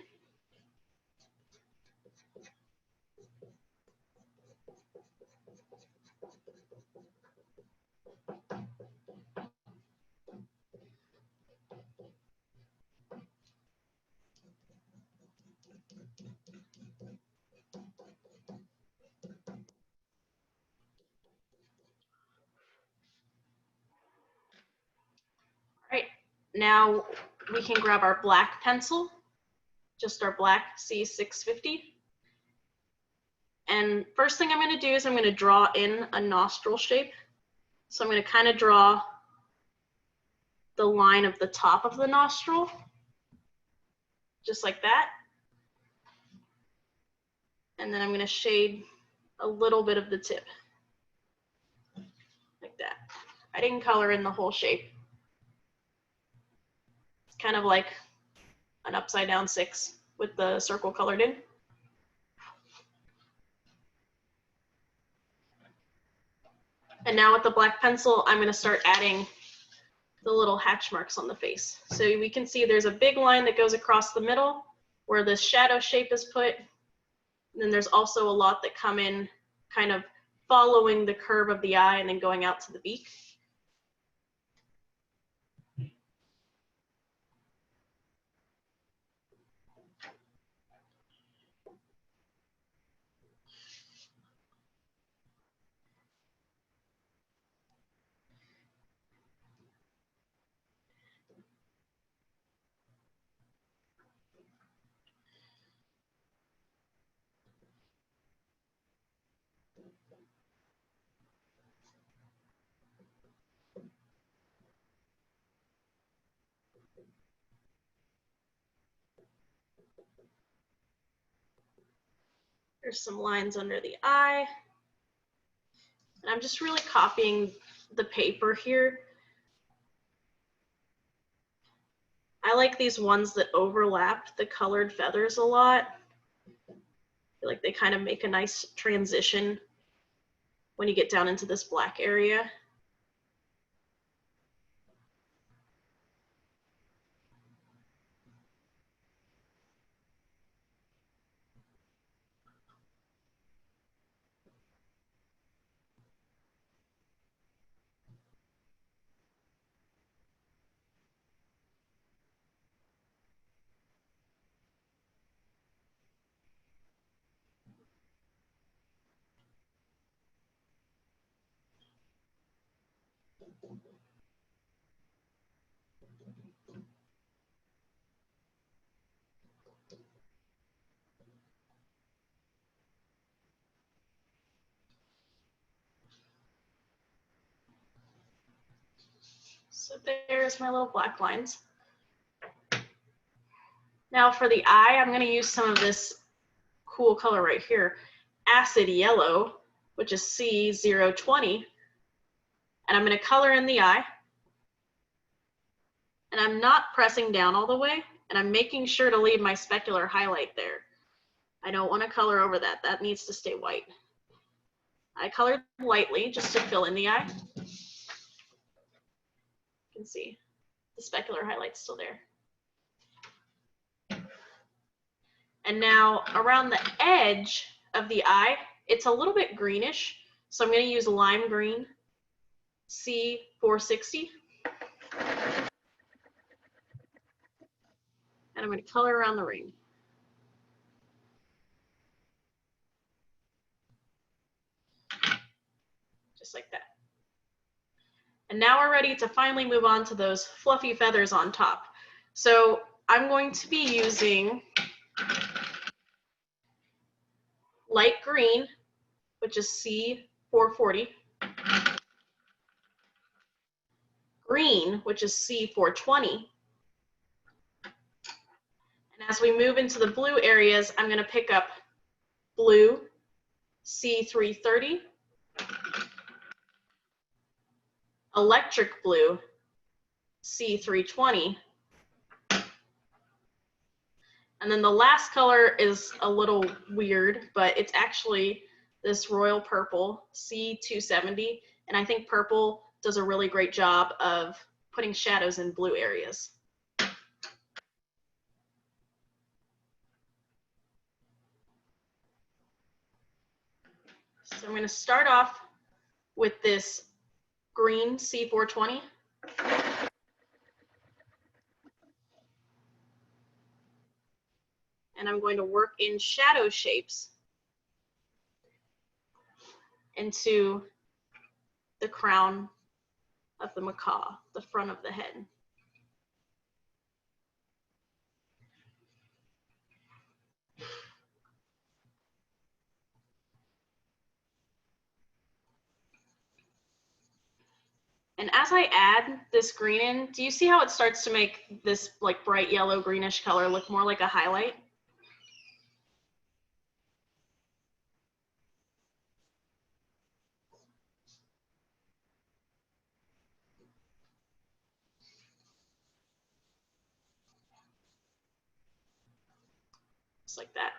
All right, now we can grab our black pencil, just our black C650. And first thing I'm going to do is I'm going to draw in a nostril shape. So I'm going to kind of draw the line of the top of the nostril, just like that. And then I'm going to shade a little bit of the tip, like that. I didn't color in the whole shape. It's kind of like an upside down 6 with the circle colored in. And now with the black pencil, I'm going to start adding the little hatch marks on the face. So we can see there's a big line that goes across the middle where this shadow shape is put. And then there's also a lot that come in kind of following the curve of the eye and then going out to the beak. There's some lines under the eye. And I'm just really copying the paper here. I like these ones that overlap the colored feathers a lot. feel like they kind of make a nice transition when you get down into this black area. So there's my little black lines. Now for the eye, I'm going to use some of this cool color right here, acid yellow, which is C020. And I'm going to color in the eye. And I'm not pressing down all the way, and I'm making sure to leave my specular highlight there. I don't want to color over that. That needs to stay white. I colored lightly just to fill in the eye. You can see the specular highlight's still there. And now around the edge of the eye, it's a little bit greenish. So I'm going to use lime green, C460. And I'm going to color around the ring. Just like that. And now we're ready to finally move on to those fluffy feathers on top. So I'm going to be using light green, which is C440, green, which is C420. And as we move into the blue areas, I'm going to pick up blue, C330, electric blue, C320, and then the last color is a little weird, but it's actually this royal purple, C270, and I think purple does a really great job of putting shadows in blue areas. So I'm going to start off with this green C420. And I'm going to work in shadow shapes into the crown of the macaw, the front of the head. And as I add this green in, do you see how it starts to make this like bright yellow greenish color look more like a highlight? Just like that.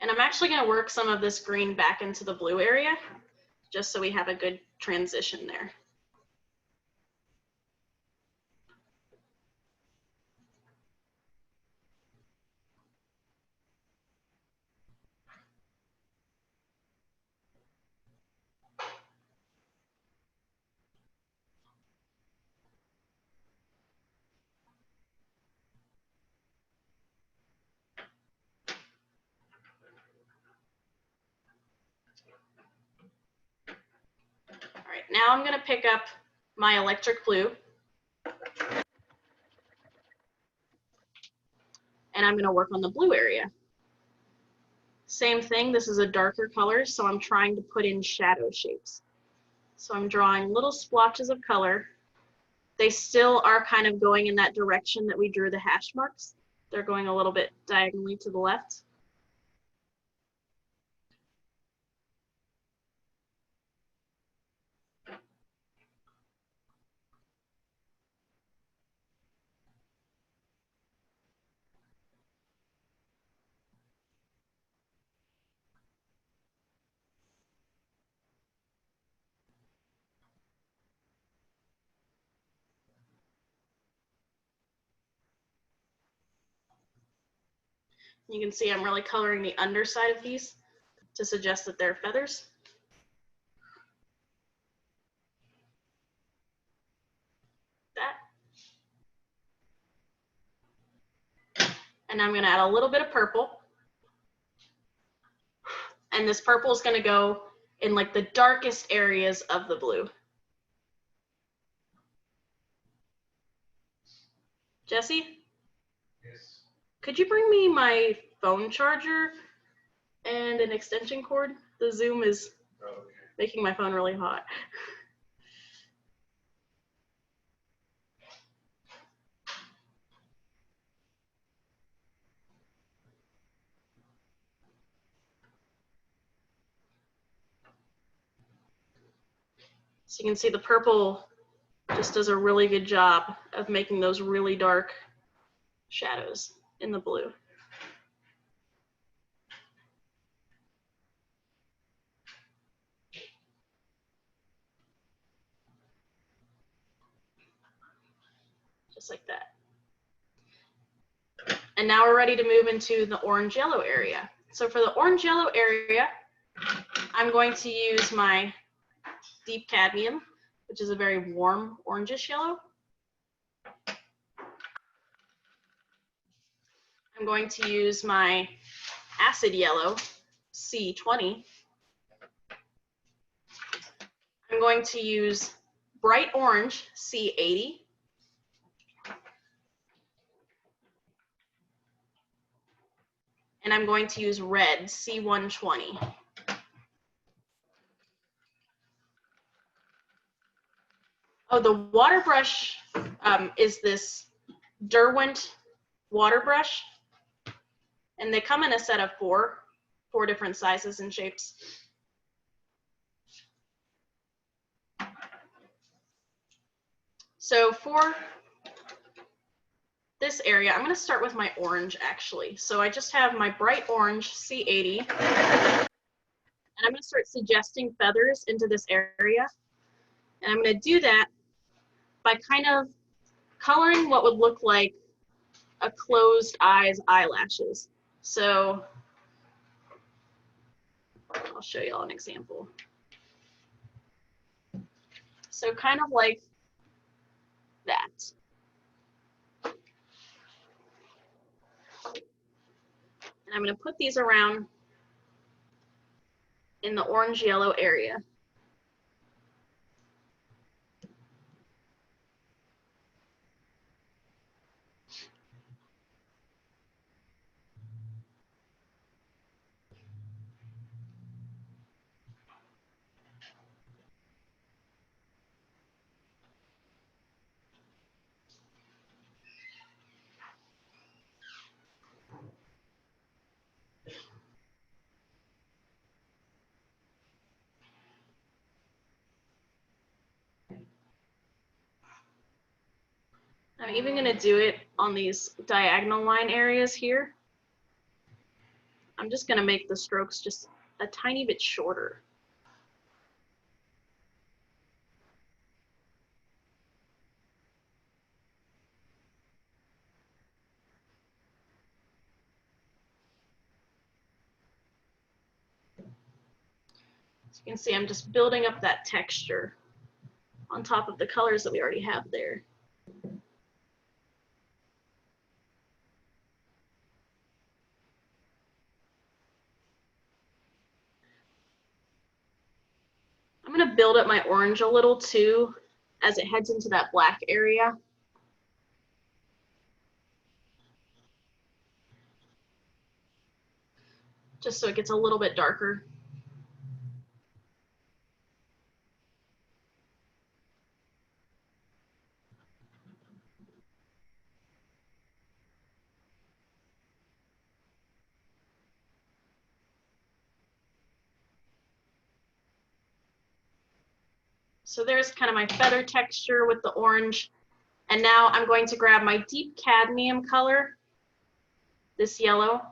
And I'm actually going to work some of this green back into the blue area, just so we have a good transition there. All right, now I'm going to pick up my electric blue. And I'm going to work on the blue area. Same thing, this is a darker color, so I'm trying to put in shadow shapes. So I'm drawing little splotches of color. They still are kind of going in that direction that we drew the hash marks. They're going a little bit diagonally to the left. You can see I'm really coloring the underside of these to suggest that they're feathers. That. And I'm going to add a little bit of purple. And this purple is going to go in like the darkest areas of the blue. Jesse? Yes. Could you bring me my phone charger and an extension cord? The Zoom is making my phone really hot. So you can see the purple just does a really good job of making those really dark shadows in the blue. Just like that. And now we're ready to move into the orange-yellow area. So for the orange-yellow area, I'm going to use my deep cadmium, which is a very warm orangish yellow. I'm going to use my acid yellow, C20. I'm going to use bright orange, C80. And I'm going to use red, C120. Oh, the water brush is this Derwent water brush. And they come in a set of four different sizes and shapes. So for this area, I'm going to start with my orange actually. So I just have my bright orange C80, and I'm going to start suggesting feathers into this area. And I'm going to do that by kind of coloring what would look like a closed eye's eyelashes. So I'll show you all an example. So kind of like that. And I'm going to put these around in the orange-yellow area. I'm even going to do it on these diagonal line areas here. I'm just going to make the strokes just a tiny bit shorter. So you can see I'm just building up that texture on top of the colors that we already have there. I'm going to build up my orange a little too as it heads into that black area. Just so it gets a little bit darker. So there's kind of my feather texture with the orange. And now I'm going to grab my deep cadmium color, this yellow,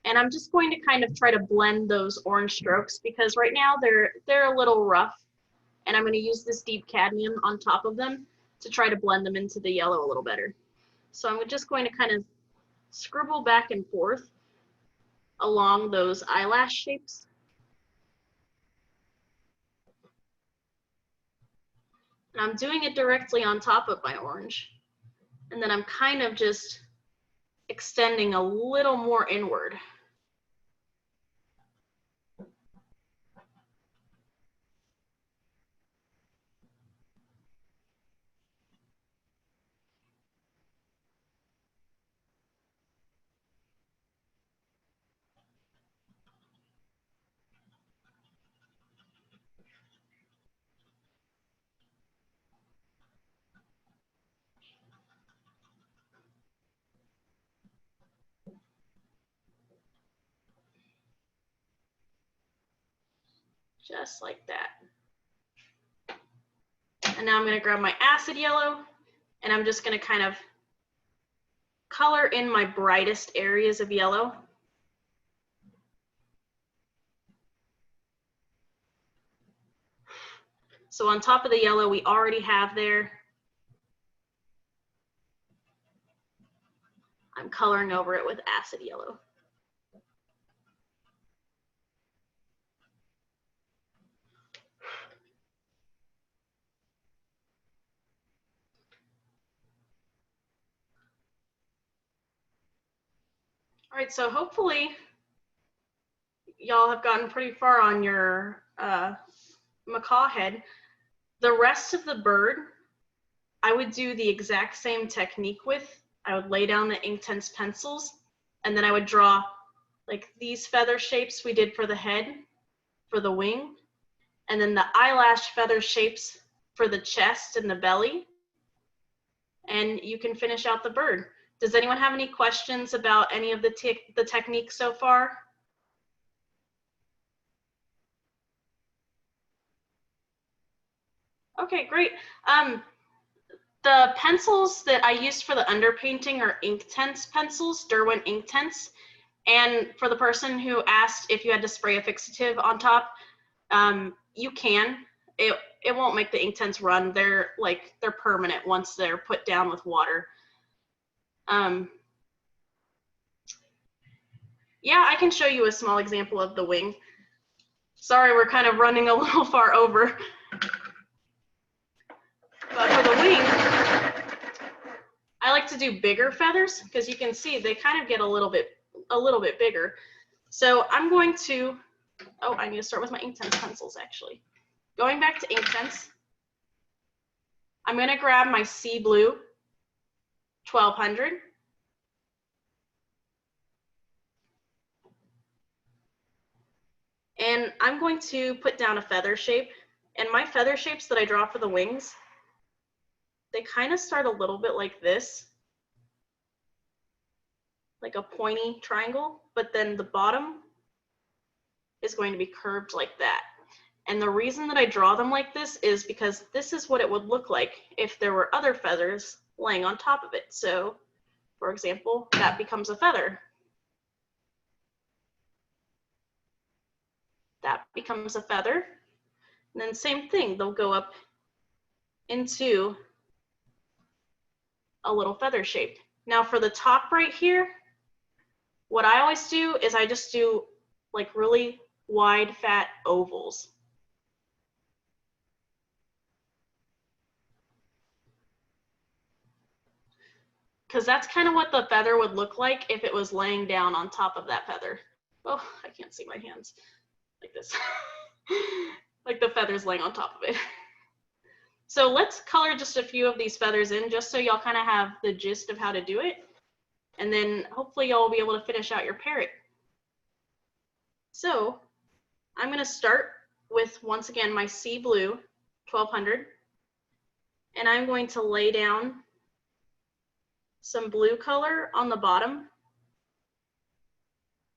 and I'm just going to kind of try to blend those orange strokes because right now they're a little rough, and I'm going to use this deep cadmium on top of them to try to blend them into the yellow a little better. So I'm just going to kind of scribble back and forth along those eyelash shapes. And I'm doing it directly on top of my orange. And then I'm kind of just extending a little more inward. Just like that. And now I'm going to grab my acid yellow, and I'm just going to kind of color in my brightest areas of yellow. So on top of the yellow we already have there, I'm coloring over it with acid yellow. All right, so hopefully y'all have gotten pretty far on your macaw head. The rest of the bird, I would do the exact same technique with. I would lay down the Inktense pencils, and then I would draw like these feather shapes we did for the head, for the wing, and then the eyelash feather shapes for the chest and the belly, and you can finish out the bird. Does anyone have any questions about any of the techniques so far? Okay, great. The pencils that I used for the underpainting are Inktense pencils, Derwent Inktense. And for the person who asked if you had to spray a fixative on top, you can. It won't make the Inktense run. They're permanent once they're put down with water. Yeah, I can show you a small example of the wing. Sorry, we're kind of running a little far over. But for the wing, I like to do bigger feathers because you can see they kind of get a little bit bigger. So I'm going to, oh, I need to start with my Inktense pencils actually. Going back to Inktense, I'm going to grab my sea blue 1200. And I'm going to put down a feather shape. And my feather shapes that I draw for the wings, they kind of start a little bit like this, like a pointy triangle, but then the bottom is going to be curved like that. And the reason that I draw them like this is because this is what it would look like if there were other feathers laying on top of it. So, for example, that becomes a feather. That becomes a feather. And then same thing, they'll go up into a little feather shape. Now for the top right here, what I always do is I just do like really wide, fat ovals. Because that's kind of what the feather would look like if it was laying down on top of that feather. Oh, I can't see my hands. Like this. Like the feathers laying on top of it. So let's color just a few of these feathers in just so y'all kind of have the gist of how to do it. And then hopefully y'all will be able to finish out your parrot. So I'm going to start with, once again, my sea blue 1200. And I'm going to lay down some blue color on the bottom.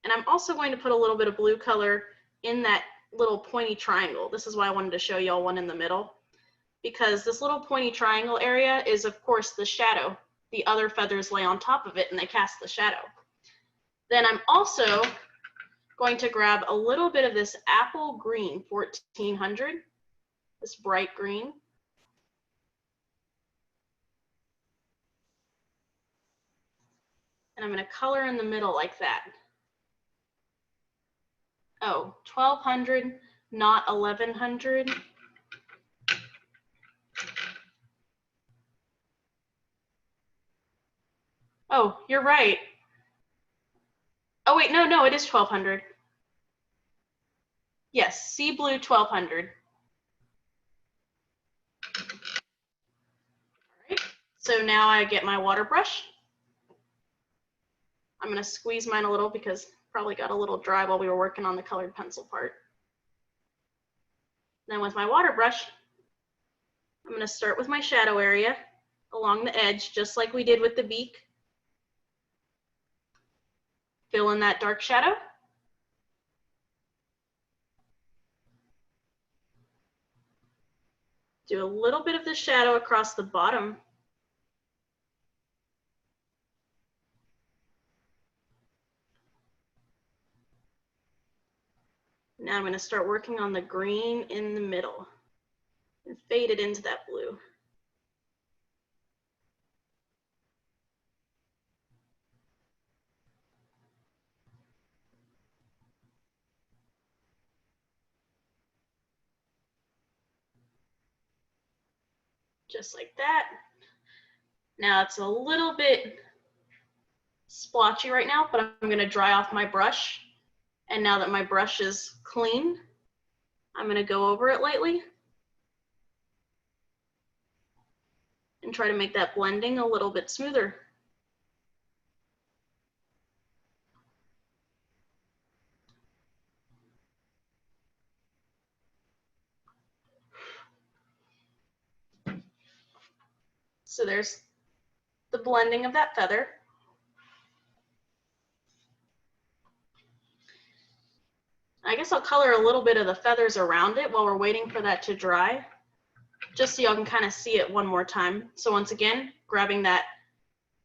And I'm also going to put a little bit of blue color in that little pointy triangle. This is why I wanted to show y'all one in the middle, because this little pointy triangle area is, of course, the shadow. The other feathers lay on top of it and they cast the shadow. Then I'm also going to grab a little bit of this apple green 1400, this bright green. And I'm going to color in the middle like that. Oh, 1200, not 1100. Oh, you're right. Oh wait, no, it is 1200. Yes, sea blue 1200. All right, so now I get my water brush. I'm going to squeeze mine a little because probably got a little dry while we were working on the colored pencil part. Then with my water brush, I'm going to start with my shadow area along the edge, just like we did with the beak. Fill in that dark shadow. Do a little bit of the shadow across the bottom. Now I'm going to start working on the green in the middle and fade it into that blue. Just like that. Now it's a little bit splotchy right now, but I'm going to dry off my brush. And now that my brush is clean, I'm going to go over it lightly and try to make that blending a little bit smoother. So there's the blending of that feather. I guess I'll color a little bit of the feathers around it while we're waiting for that to dry, just so y'all can kind of see it one more time. So once again, grabbing that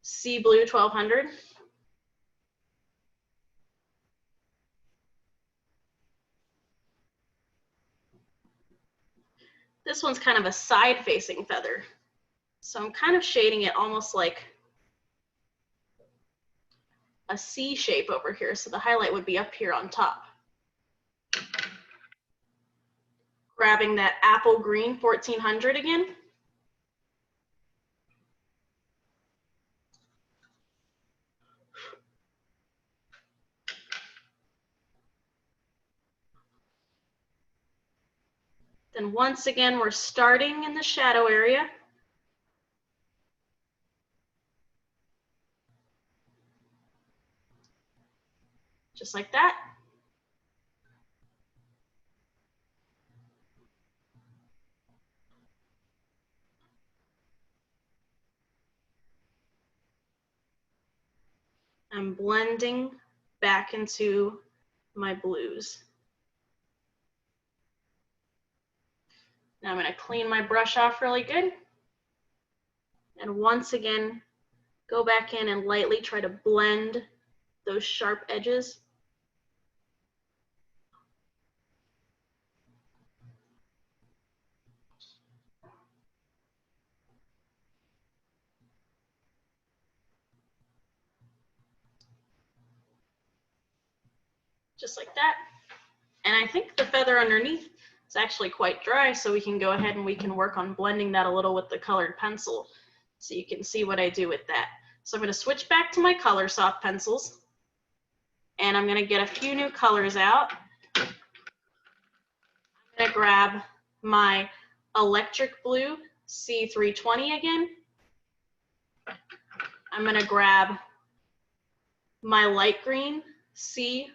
sea blue 1200. This one's kind of a side-facing feather. So I'm kind of shading it almost like a C shape over here. So the highlight would be up here on top. Grabbing that apple green 1400 again. Then once again, we're starting in the shadow area. Just like that. I'm blending back into my blues. Now I'm going to clean my brush off really good. And once again, go back in and lightly try to blend those sharp edges. Just like that. And I think the feather underneath is actually quite dry, so we can go ahead and we can work on blending that a little with the colored pencil, so you can see what I do with that. So I'm going to switch back to my Coloursoft pencils, and I'm going to get a few new colors out. I'm going to grab my electric blue C320 again. I'm going to grab my light green C440.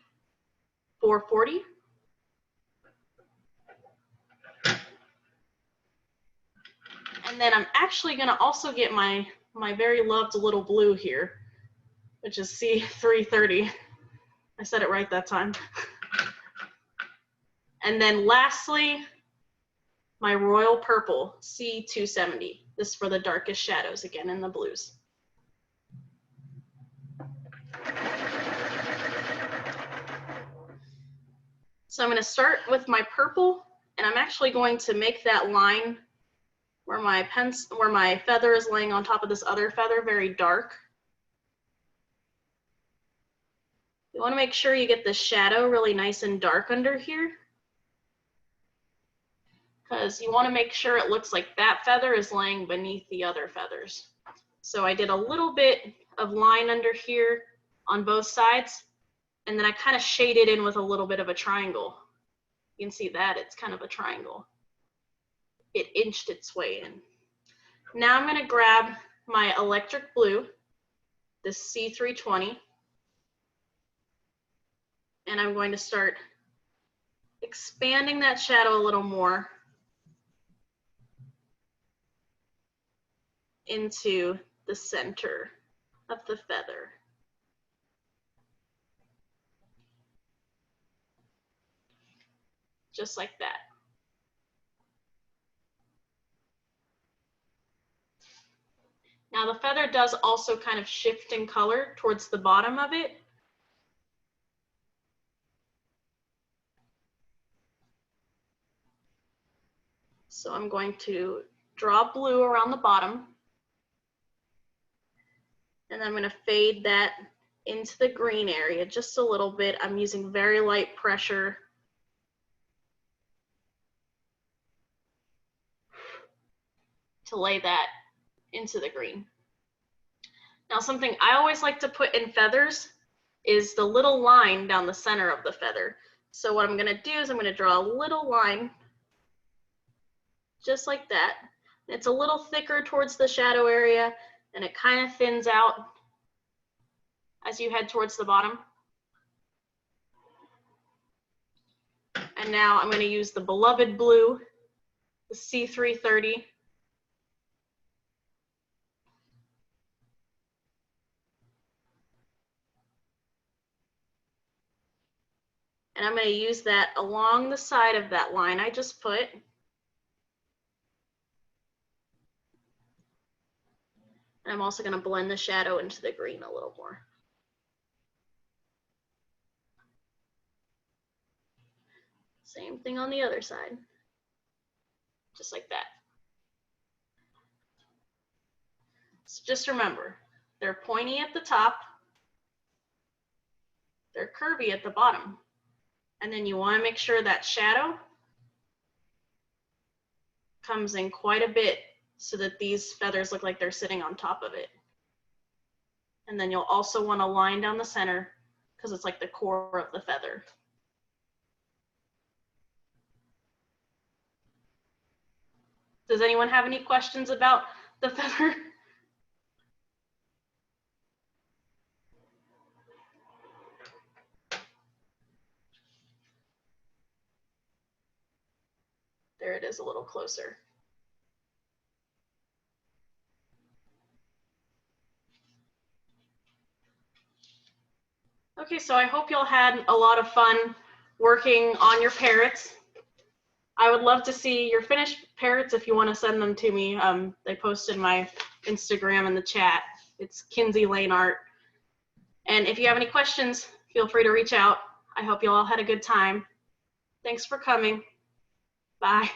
And then I'm actually going to also get my very loved little blue here, which is C330. I said it right that time. And then lastly, my royal purple C270. This is for the darkest shadows again in the blues. So I'm going to start with my purple, and I'm actually going to make that line where my feather is laying on top of this other feather very dark. You want to make sure you get the shadow really nice and dark under here, because you want to make sure it looks like that feather is laying beneath the other feathers. So I did a little bit of line under here on both sides, and then I kind of shaded in with a little bit of a triangle. You can see that it's kind of a triangle. It inched its way in. Now I'm going to grab my electric blue, this C320, and I'm going to start expanding that shadow a little more into the center of the feather. Just like that. Now the feather does also kind of shift in color towards the bottom of it. So I'm going to draw blue around the bottom, and I'm going to fade that into the green area just a little bit. I'm using very light pressure. To lay that into the green. Now something I always like to put in feathers is the little line down the center of the feather. So what I'm going to do is I'm going to draw a little line just like that. It's a little thicker towards the shadow area, and it kind of thins out as you head towards the bottom. And now I'm going to use the beloved blue, the C330. And I'm going to use that along the side of that line I just put. And I'm also going to blend the shadow into the green a little more. Same thing on the other side. Just like that. So just remember, they're pointy at the top, they're curvy at the bottom. And then you want to make sure that shadow comes in quite a bit so that these feathers look like they're sitting on top of it. And then you'll also want to line down the center because it's like the core of the feather. Does anyone have any questions about the feather? There it is a little closer. Okay, so I hope y'all had a lot of fun working on your parrots. I would love to see your finished parrots if you want to send them to me. They posted my Instagram in the chat. It's Kinsey Lane Art. And if you have any questions, feel free to reach out. I hope you all had a good time. Thanks for coming. Bye.